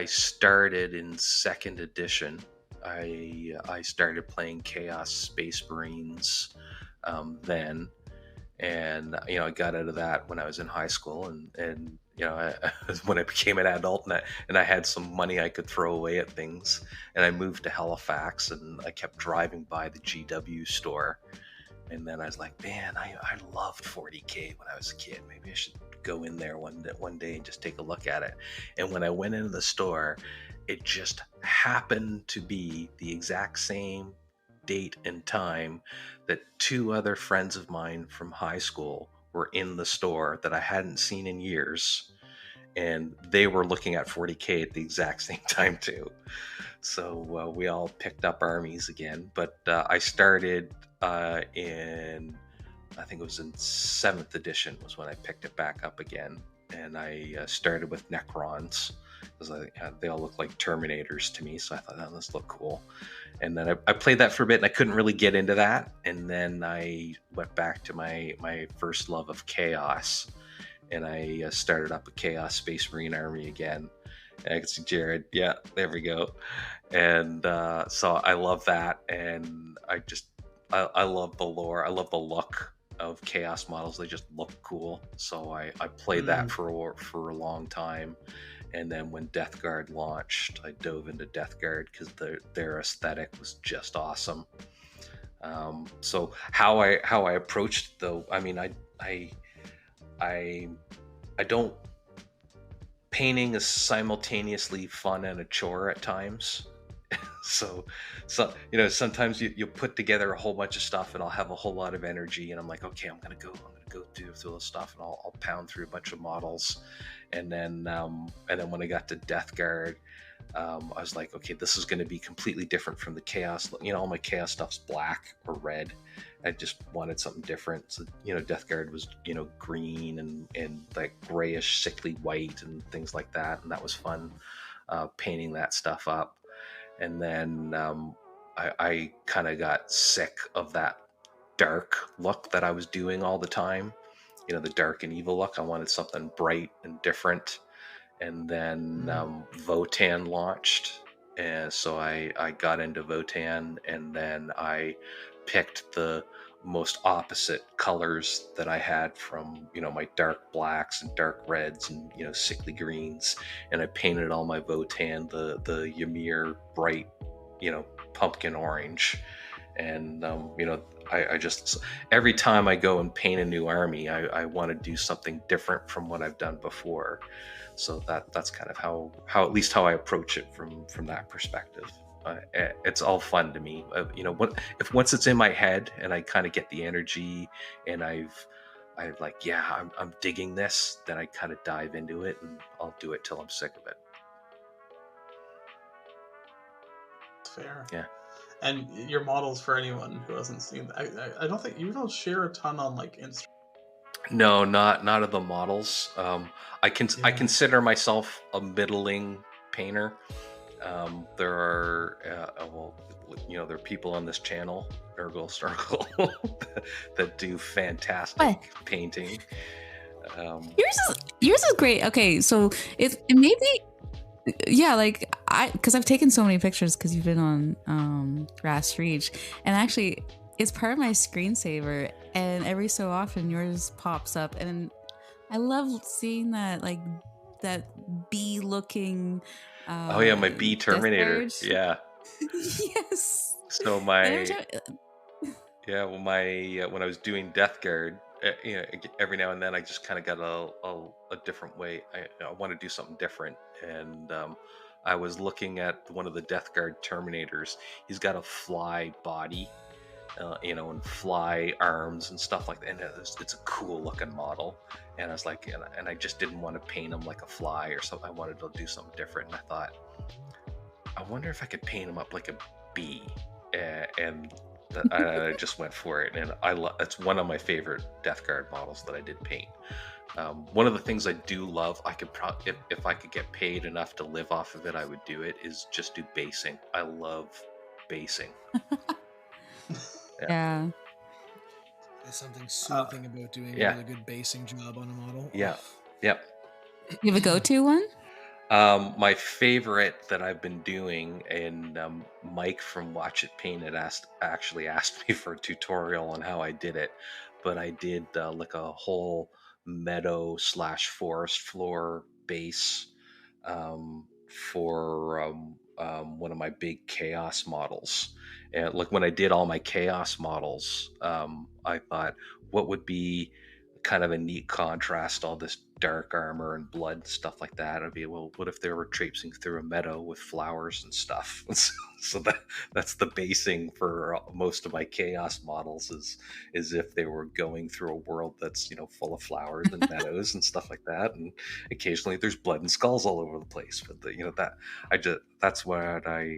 started in 2nd edition, I started playing Chaos Space Marines then. And I got out of that when I was in high school, and when I became an adult, and I had some money I could throw away at things, and I moved to Halifax, and I kept driving by the GW store, and then I was like, man, I loved 40K when I was a kid. Maybe I should go in there one day and just take a look at it. And when I went into the store, it just happened to be the exact same date and time that 2 other friends of mine from high school were in the store that I hadn't seen in years, and they were looking at 40K at the exact same time too. So we all picked up armies again, but I started in, I think it was in 7th edition was when I picked it back up again, and I started with Necrons because they all look like Terminators to me, so I thought, oh, this looked cool. And then I played that for a bit, and I couldn't really get into that. And then I went back to my first love of Chaos, and I started up a Chaos Space Marine army again. And I can see Jared. Yeah, there we go. And so I love that, and I love the lore. I love the look of Chaos models. They just look cool. So I played that for a long time. And then when Death Guard launched, I dove into Death Guard because their aesthetic was just awesome. So how I approached it, though, I mean, I don't. Painting is simultaneously fun and a chore at times. so sometimes you put together a whole bunch of stuff, and I'll have a whole lot of energy, and I'm like, okay, I'm gonna go do through the stuff, and I'll pound through a bunch of models. And then when I got to Death Guard, I was like, okay, this is going to be completely different from the Chaos. All my Chaos stuff's black or red. I just wanted something different. So, Death Guard was, green and like grayish, sickly white and things like that. And that was fun painting that stuff up. And then I kind of got sick of that dark look that I was doing all the time. The dark and evil look. I wanted something bright and different. And then Votan launched, and so I got into Votan, and then I picked the most opposite colors that I had from, my dark blacks and dark reds and, sickly greens. And I painted all my Votan, the Ymir bright, pumpkin orange. And, I just, every time I go and paint a new army, I want to do something different from what I've done before. So that's kind of how at least how I approach it from that perspective. It's all fun to me. If once it's in my head and I kind of get the energy and I'm like, yeah, I'm digging this, then I kind of dive into it and I'll do it till I'm sick of it. Fair. Yeah. And your models, for anyone who hasn't seen, I don't think you don't share a ton on like Instagram. No, not of the models. I consider myself a middling painter. There are there are people on this channel, Ergo Circle, that do fantastic painting. Yours is great. Okay, so it may be, yeah, like because I've taken so many pictures because you've been on Grass Reach, and actually it's part of my screensaver, and every so often yours pops up, and I love seeing that, like that bee looking my bee Terminator. Yeah. Yes. So my when I was doing Death Guard, every now and then I just kind of got a different way. I want to do something different, and I was looking at one of the Death Guard Terminators. He's got a fly body, and fly arms and stuff like that. And it's a cool looking model. And I was like, and I just didn't want to paint him like a fly or something. I wanted to do something different. And I thought, I wonder if I could paint him up like a bee. And I just went for it. And it's one of my favorite Death Guard models that I did paint. One of the things I do love, I could if I could get paid enough to live off of it, I would do it, is just do basing. I love basing. Yeah. There's something soothing about doing a really good basing job on a model. Yeah. Yep. You have a go-to one? My favorite that I've been doing, and Mike from Watch It Paint had actually asked me for a tutorial on how I did it, but I did like a whole meadow / forest floor base for one of my big chaos models. And like when I did all my chaos models, I thought, what would be kind of a neat contrast, all this dark armor and blood and stuff like that? I'd be, well, what if they were traipsing through a meadow with flowers and stuff? So that's the basing for most of my chaos models, is if they were going through a world that's full of flowers and meadows and stuff like that, and occasionally there's blood and skulls all over the place. But that's what I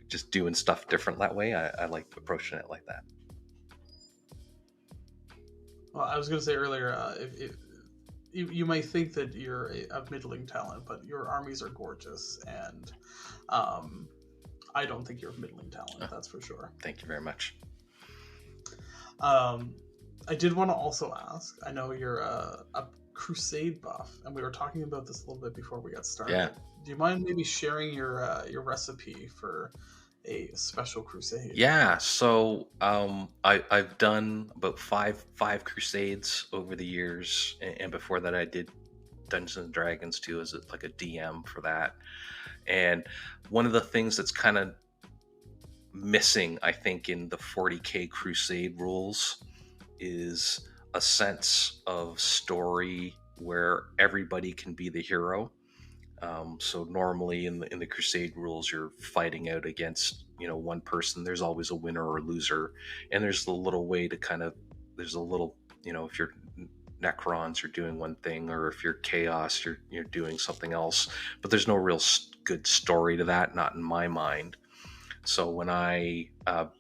just doing stuff different that way. I like approaching it like that. Well, I was going to say earlier, if you might think that you're a middling talent, but your armies are gorgeous, and I don't think you're a middling talent. That's for sure. Thank you very much. I did want to also ask. I know you're a Crusade buff, and we were talking about this a little bit before we got started. Yeah. Do you mind maybe sharing your recipe for a special crusade? Yeah, so I've done about five crusades over the years, and before that I did Dungeons and Dragons too, as like a DM for that. And one of the things that's kind of missing, I think, in the 40k crusade rules is a sense of story where everybody can be the hero. So normally in the crusade rules, you're fighting out against one person. There's always a winner or loser, and there's a little way to there's a little, if you're Necrons, you're doing one thing, or if you're Chaos, you're doing something else. But there's no real good story to that, not in my mind. So when I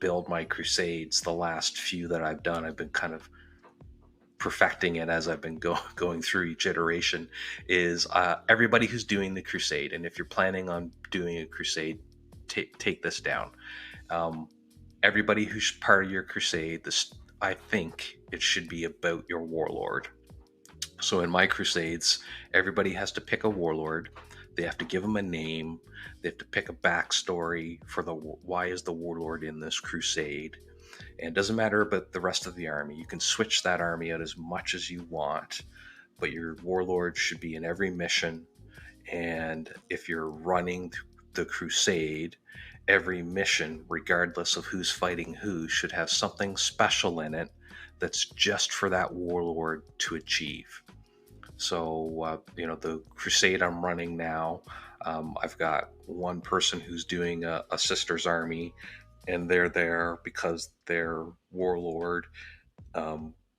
build my crusades, the last few that I've done, I've been kind of perfecting it as I've been going through each iteration, is everybody who's doing the crusade, and if you're planning on doing a crusade, take this down. Everybody who's part of your crusade, I think it should be about your warlord. So in my crusades, everybody has to pick a warlord. They have to give them a name. They have to pick a backstory for why is the warlord in this crusade. And it doesn't matter about the rest of the army. You can switch that army out as much as you want, but your warlord should be in every mission. And if you're running the crusade, every mission, regardless of who's fighting who, should have something special in it that's just for that warlord to achieve. So, the crusade I'm running now, I've got one person who's doing a sister's army, and they're there because their warlord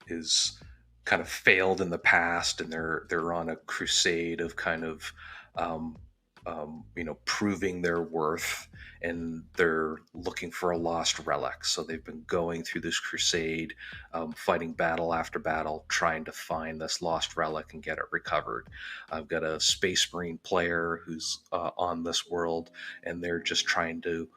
is kind of failed in the past, and they're on a crusade of kind of proving their worth, and they're looking for a lost relic. So they've been going through this crusade, fighting battle after battle, trying to find this lost relic and get it recovered. I've got a Space Marine player who's on this world, and they're just trying to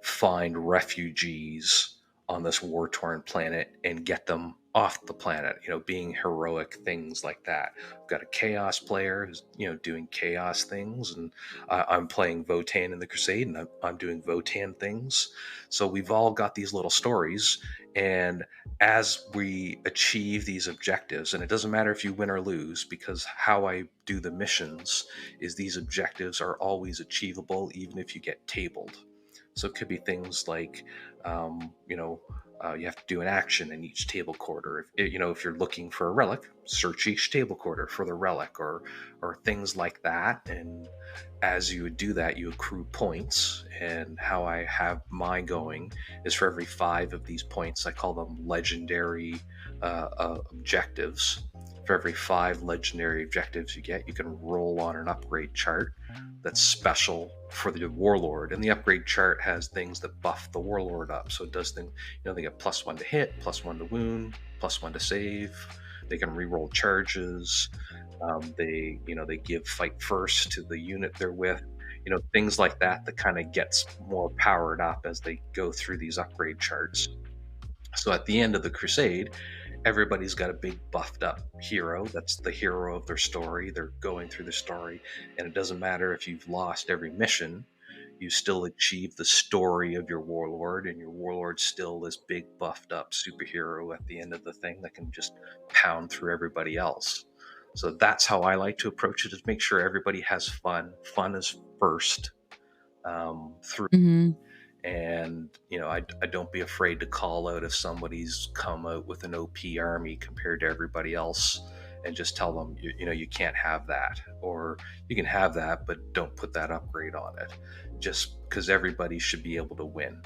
find refugees on this war-torn planet and get them off the planet, being heroic things like that. I've got a chaos player who's, doing chaos things, and I'm playing Votan in the Crusade, and I'm doing Votan things. So we've all got these little stories, and as we achieve these objectives, and it doesn't matter if you win or lose, because how I do the missions is these objectives are always achievable, even if you get tabled. So it could be things like, you have to do an action in each table quarter. If you're looking for a relic, search each table quarter for the relic, or things like that. And as you would do that, you accrue points. And how I have mine going is for every 5 of these points, I call them legendary objectives. For every 5 legendary objectives you get, you can roll on an upgrade chart that's special for the warlord, and the upgrade chart has things that buff the warlord up. So it does things, they get +1 to hit, +1 to wound, +1 to save. They can reroll charges. They give fight first to the unit they're with. Things like that kind of gets more powered up as they go through these upgrade charts. So at the end of the crusade, everybody's got a big buffed up hero. That's the hero of their story. They're going through the story, and it doesn't matter if you've lost every mission, you still achieve the story of your warlord, and your warlord's still this big buffed up superhero at the end of the thing that can just pound through everybody else. So that's how I like to approach it, is make sure everybody has fun. Fun is first through. Mm-hmm. And I don't be afraid to call out if somebody's come out with an OP army compared to everybody else, and just tell them you can't have that, or you can have that but don't put that upgrade on it, just because everybody should be able to win.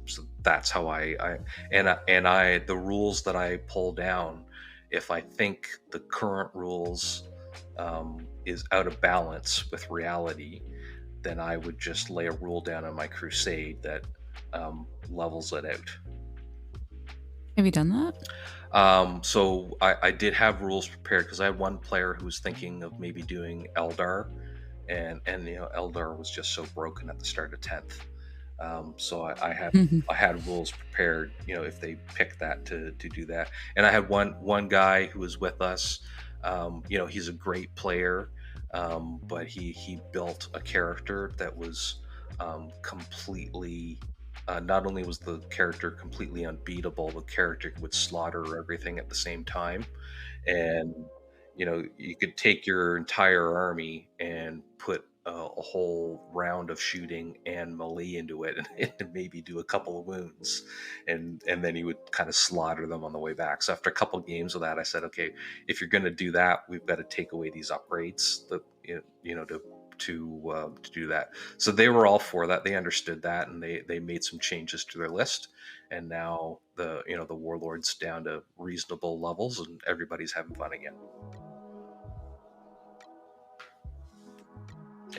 So that's how the rules that I pull down, if I think the current rules is out of balance with reality, then I would just lay a rule down on my crusade that levels it out. Have you done that? So I did have rules prepared, because I had one player who was thinking of maybe doing Eldar, and Eldar was just so broken at the start of 10th. So I had rules prepared, if they picked that to do that. And I had one guy who was with us. He's a great player. But he built a character that was completely, not only was the character completely unbeatable, the character would slaughter everything at the same time. And you could take your entire army and put a whole round of shooting and melee into it, and maybe do a couple of wounds, and then he would kind of slaughter them on the way back. So after a couple of games of that, I said, okay, if you're going to do that, we've got to take away these upgrades that to do that. So they were all for that. They understood that, and they made some changes to their list, and now the warlord's down to reasonable levels, and everybody's having fun again.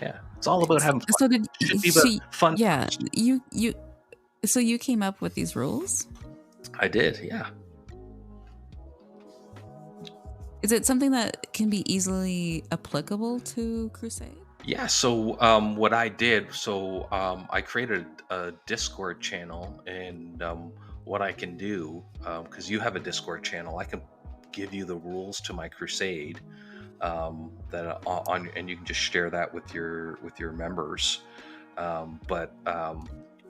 Yeah, it's all about having fun. So did it should be fun? Yeah, So you came up with these rules? I did, yeah. Is it something that can be easily applicable to Crusade? Yeah. So what I did, I created a Discord channel, and what I can do, because you have a Discord channel, I can give you the rules to my Crusade. And you can just share that with your members. But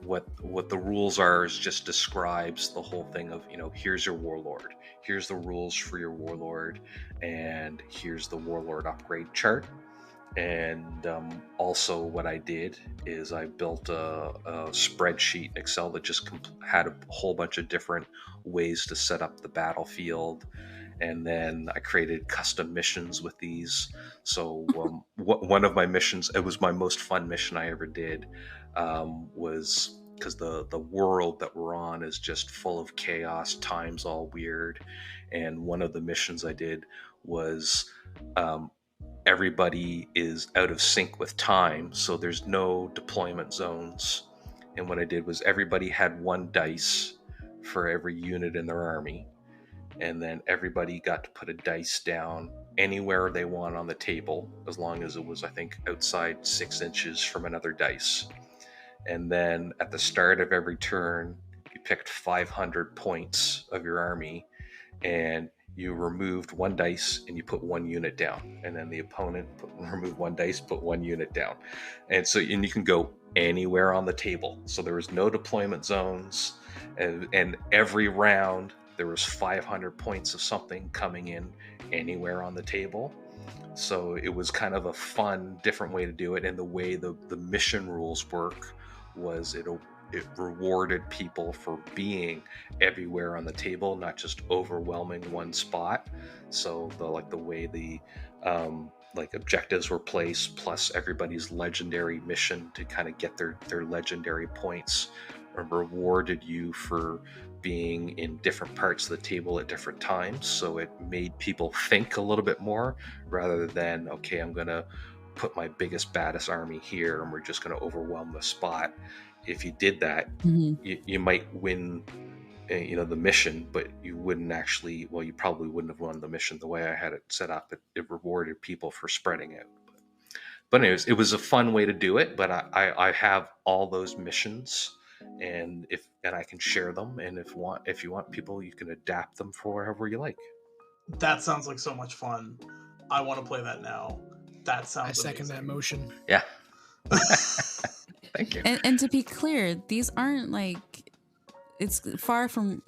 what the rules are is just describes the whole thing of, here's your warlord, here's the rules for your warlord, and here's the warlord upgrade chart. And also what I did is I built a spreadsheet in Excel that just had a whole bunch of different ways to set up the battlefield. And then I created custom missions with these. So one of my missions, it was my most fun mission I ever did, was because the world that we're on is just full of chaos, time's all weird. And one of the missions I did was everybody is out of sync with time, so there's no deployment zones. And what I did was everybody had one dice for every unit in their army, and then everybody got to put a dice down anywhere they want on the table, as long as it was, I think, outside 6 inches from another dice. And then at the start of every turn, you picked 500 points of your army, and you removed one dice and you put one unit down, and then the opponent removed one dice, put one unit down. And you can go anywhere on the table, so there was no deployment zones. And every round there was 500 points of something coming in anywhere on the table. So it was kind of a fun, different way to do it. And the way the mission rules work was it rewarded people for being everywhere on the table, not just overwhelming one spot. So the way the objectives were placed, plus everybody's legendary mission to kind of get their legendary points, rewarded you for being in different parts of the table at different times. So it made people think a little bit more, rather than, okay, I'm gonna put my biggest, baddest army here and we're just going to overwhelm the spot. If you did that, you might win the mission, but you wouldn't actually, well, you probably wouldn't have won the mission the way I had it set up. It rewarded people for spreading out. But anyways, it was a fun way to do it. But I have all those missions, and I can share them. And if you want people, you can adapt them for wherever you like. That sounds like so much fun. I want to play that now. That sounds I second amazing. that motion. Yeah. Thank you. And to be clear, these aren't it's far from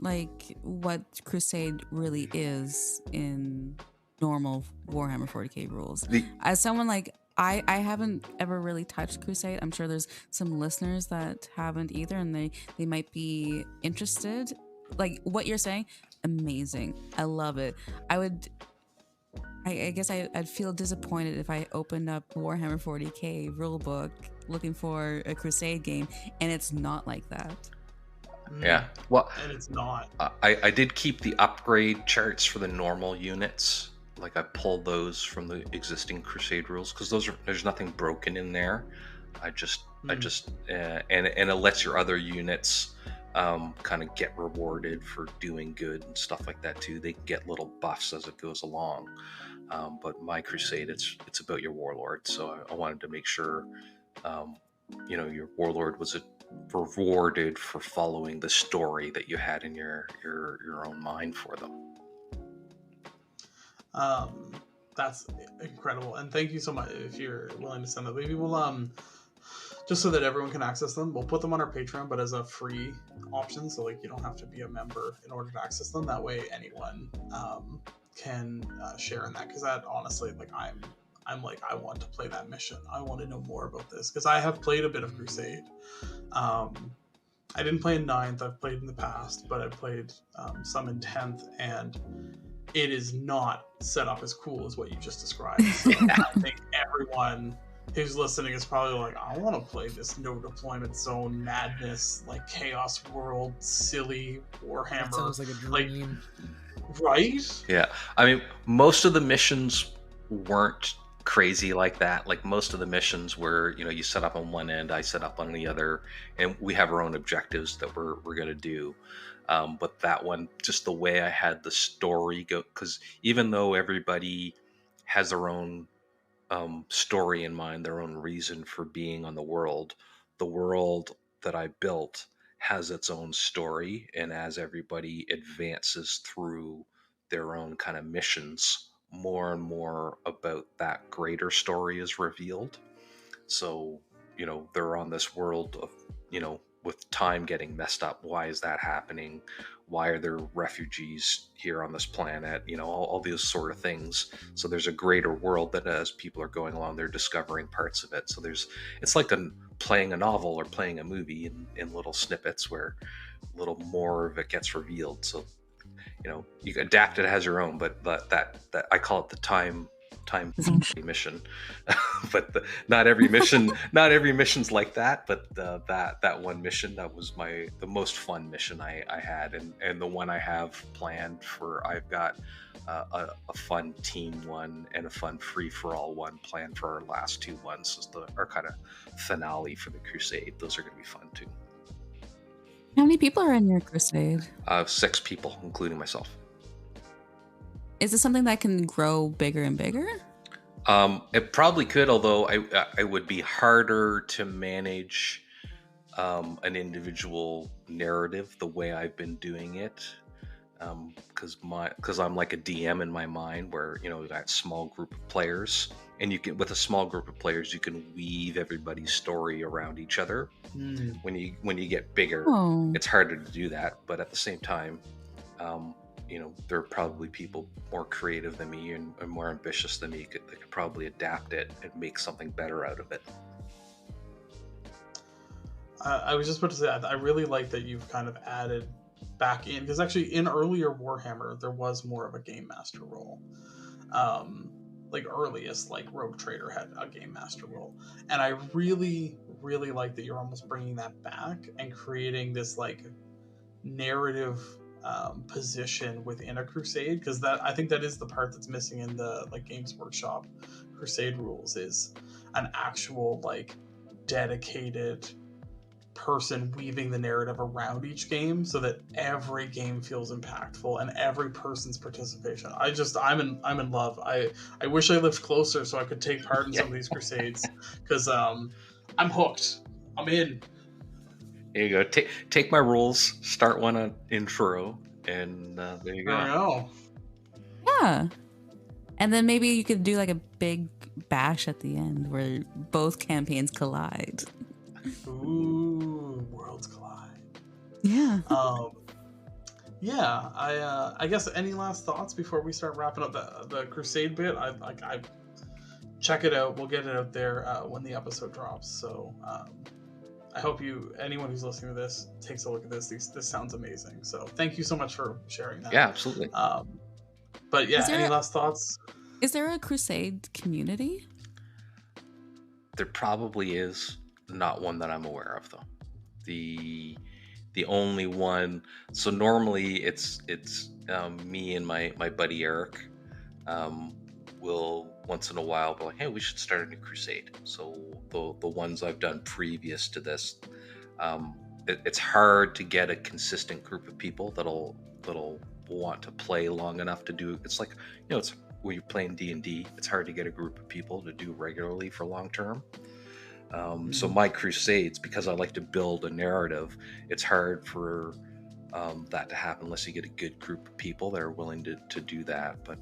what Crusade really is in normal Warhammer 40k rules. As someone I haven't ever really touched Crusade. I'm sure there's some listeners that haven't either, and they might be interested. Like what you're saying, amazing. I love it. I guess I'd feel disappointed if I opened up Warhammer 40k rulebook looking for a Crusade game and it's not like that. Yeah, well, and it's not. I did keep the upgrade charts for the normal units. Like I pulled those from the existing Crusade rules because there's nothing broken in there. And it lets your other units kind of get rewarded for doing good and stuff like that too. They get little buffs as it goes along. But my Crusade, it's about your warlord. So I wanted to make sure, your warlord was rewarded for following the story that you had in your own mind for them. That's incredible, and thank you so much. If you're willing to send that, maybe we'll just so that everyone can access them, we'll put them on our Patreon, but as a free option, so you don't have to be a member in order to access them. That way anyone can share in that, because that honestly, I'm I want to play that mission. I want to know more about this, because I have played a bit of Crusade. I didn't play in 9th. I've played in the past, but I've played some in 10th, and it is not set up as cool as what you just described. So I think everyone who's listening is probably I want to play this no deployment zone madness, Chaos World, silly Warhammer. That sounds like a dream. Right? Yeah. I mean, most of the missions weren't crazy like that. Most of the missions were, you set up on one end, I set up on the other, and we have our own objectives that we're going to do. But that one, just the way I had the story go, because even though everybody has their own story in mind, their own reason for being on the world that I built has its own story. And as everybody advances through their own kind of missions, more and more about that greater story is revealed. So, they're on this world of, with time getting messed up. Why is that happening? Why are there refugees here on this planet? All these sort of things. So there's a greater world that as people are going along, they're discovering parts of it. So it's like playing a novel or playing a movie in little snippets where a little more of it gets revealed. So, you can adapt it as your own, but that I call it the time mission. But not every mission's like that. But that one mission, that was the most fun mission I had, and the one I have planned for. I've got a fun team one and a fun free for all one planned for our last two ones. So our kind of finale for the crusade. Those are going to be fun too. How many people are in your crusade? 6 people, including myself. Is this something that can grow bigger and bigger? It probably could, although I would be harder to manage an individual narrative the way I've been doing it. Because I'm like a DM in my mind, where we've got small group of players, and with a small group of players you can weave everybody's story around each other. When you get bigger, it's harder to do that. But at the same time, there are probably people more creative than me and more ambitious than me that could probably adapt it and make something better out of it. I was just about to say, I really like that you've kind of added back in, because actually in earlier Warhammer there was more of a game master role. Like earliest, like Rogue Trader had a game master role, and I really like that you're almost bringing that back and creating this like narrative position within a crusade, because I think that is the part that's missing in the like Games Workshop crusade rules, is an actual like dedicated person weaving the narrative around each game so that every game feels impactful and every person's participation. I'm in love. I wish I lived closer so I could take part in some of these crusades, because I'm hooked. I'm in. There you go. Take my rules, start one on intro, and there you go. I know. Yeah. And then maybe you could do like a big bash at the end where both campaigns collide. Ooh, worlds collide. Yeah. Yeah. I guess any last thoughts before we start wrapping up the crusade bit? I check it out. We'll get it out there when the episode drops. So I hope anyone who's listening to this takes a look at this. This sounds amazing. So thank you so much for sharing that. Yeah, absolutely. But yeah, any last thoughts? Is there a crusade community? There probably is. Not one that I'm aware of, though. The only one. So normally it's me and my buddy Eric will once in a while be like, hey, we should start a new crusade. So the ones I've done previous to this, it's hard to get a consistent group of people that'll want to play long enough to do. It's like, it's when you're playing D&D, it's hard to get a group of people to do regularly for long term. So my crusades, because I like to build a narrative, it's hard for that to happen unless you get a good group of people that are willing to do that. But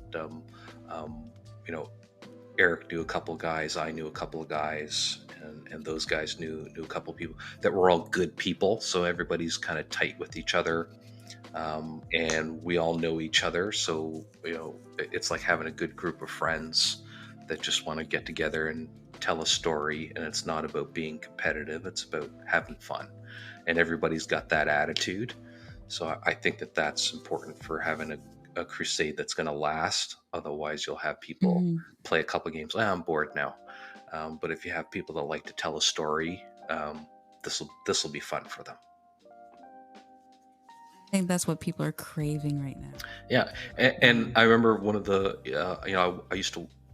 Eric knew a couple guys, I knew a couple of guys, and those guys knew a couple of people that were all good people. So everybody's kind of tight with each other, and we all know each other. So it's like having a good group of friends that just want to get together and tell a story, and it's not about being competitive, it's about having fun, and everybody's got that attitude. So I think that's important for having a crusade that's going to last. Otherwise you'll have people play a couple games, I'm bored now. But if you have people that like to tell a story, this will be fun for them. I think that's what people are craving right now. Yeah, and I remember one of the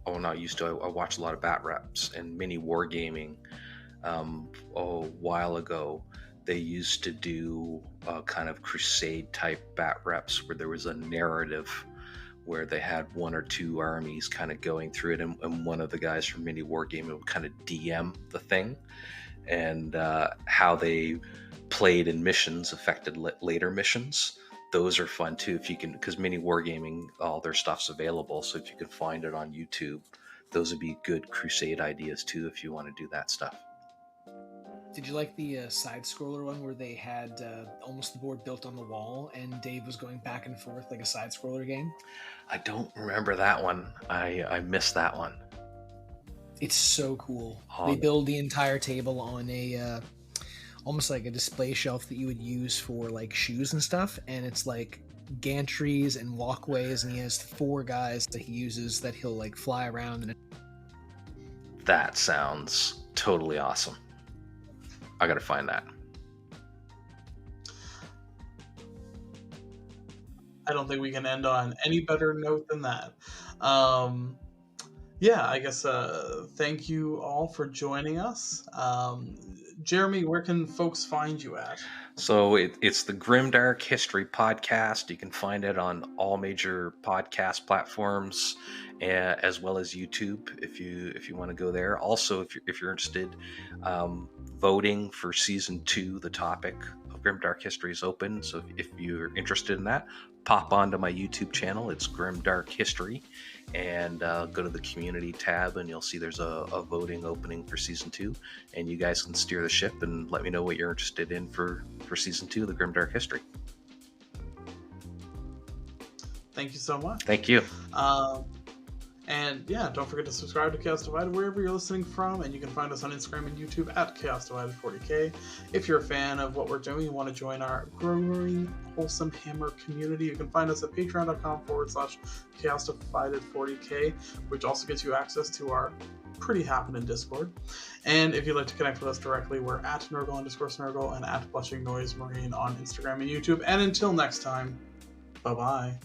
I watched a lot of bat reps and mini wargaming. A while ago, they used to do kind of crusade type bat reps where there was a narrative where they had one or two armies kind of going through it, and one of the guys from mini wargaming would kind of DM the thing, and how they played in missions affected later missions. Those are fun too, if you can, because mini wargaming, all their stuff's available. So if you can find it on YouTube, those would be good crusade ideas too, if you want to do that stuff. Did you like the side scroller one where they had almost the board built on the wall and Dave was going back and forth like a side scroller game? I don't remember that one. I missed that one. It's so cool. Oh. They build the entire table on a almost like a display shelf that you would use for like shoes and stuff, and it's like gantries and walkways, and he has 4 guys that he uses that he'll like fly around. And That sounds totally awesome. I gotta find that. I don't think we can end on any better note than that. Yeah, I guess thank you all for joining us. Jeremy, where can folks find you at? So it's the Grimdark History Podcast. You can find it on all major podcast platforms, as well as YouTube if you want to go there. Also, if you're interested, voting for season 2, the topic of Grimdark History is open. So if you're interested in that, pop onto my YouTube channel. It's Grimdark History, and go to the community tab, and you'll see there's a voting opening for season 2, and you guys can steer the ship and let me know what you're interested in for season 2 of the Grimdark History. Thank you so much. Thank you. And yeah, don't forget to subscribe to Chaos Divided wherever you're listening from, and you can find us on Instagram and YouTube at Chaos Divided 40K. If you're a fan of what we're doing and want to join our growing Wholesome Hammer community, you can find us at patreon.com/Chaos Divided 40K, which also gets you access to our pretty happening Discord. And if you'd like to connect with us directly, we're at Nurgle_Snurgle and at Blushing Noise Marine on Instagram and YouTube. And until next time, bye-bye.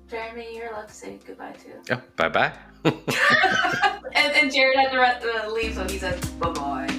Jeremy, you're allowed to say goodbye too. Yeah, bye-bye. and Jared had to leave, so he said bye-bye.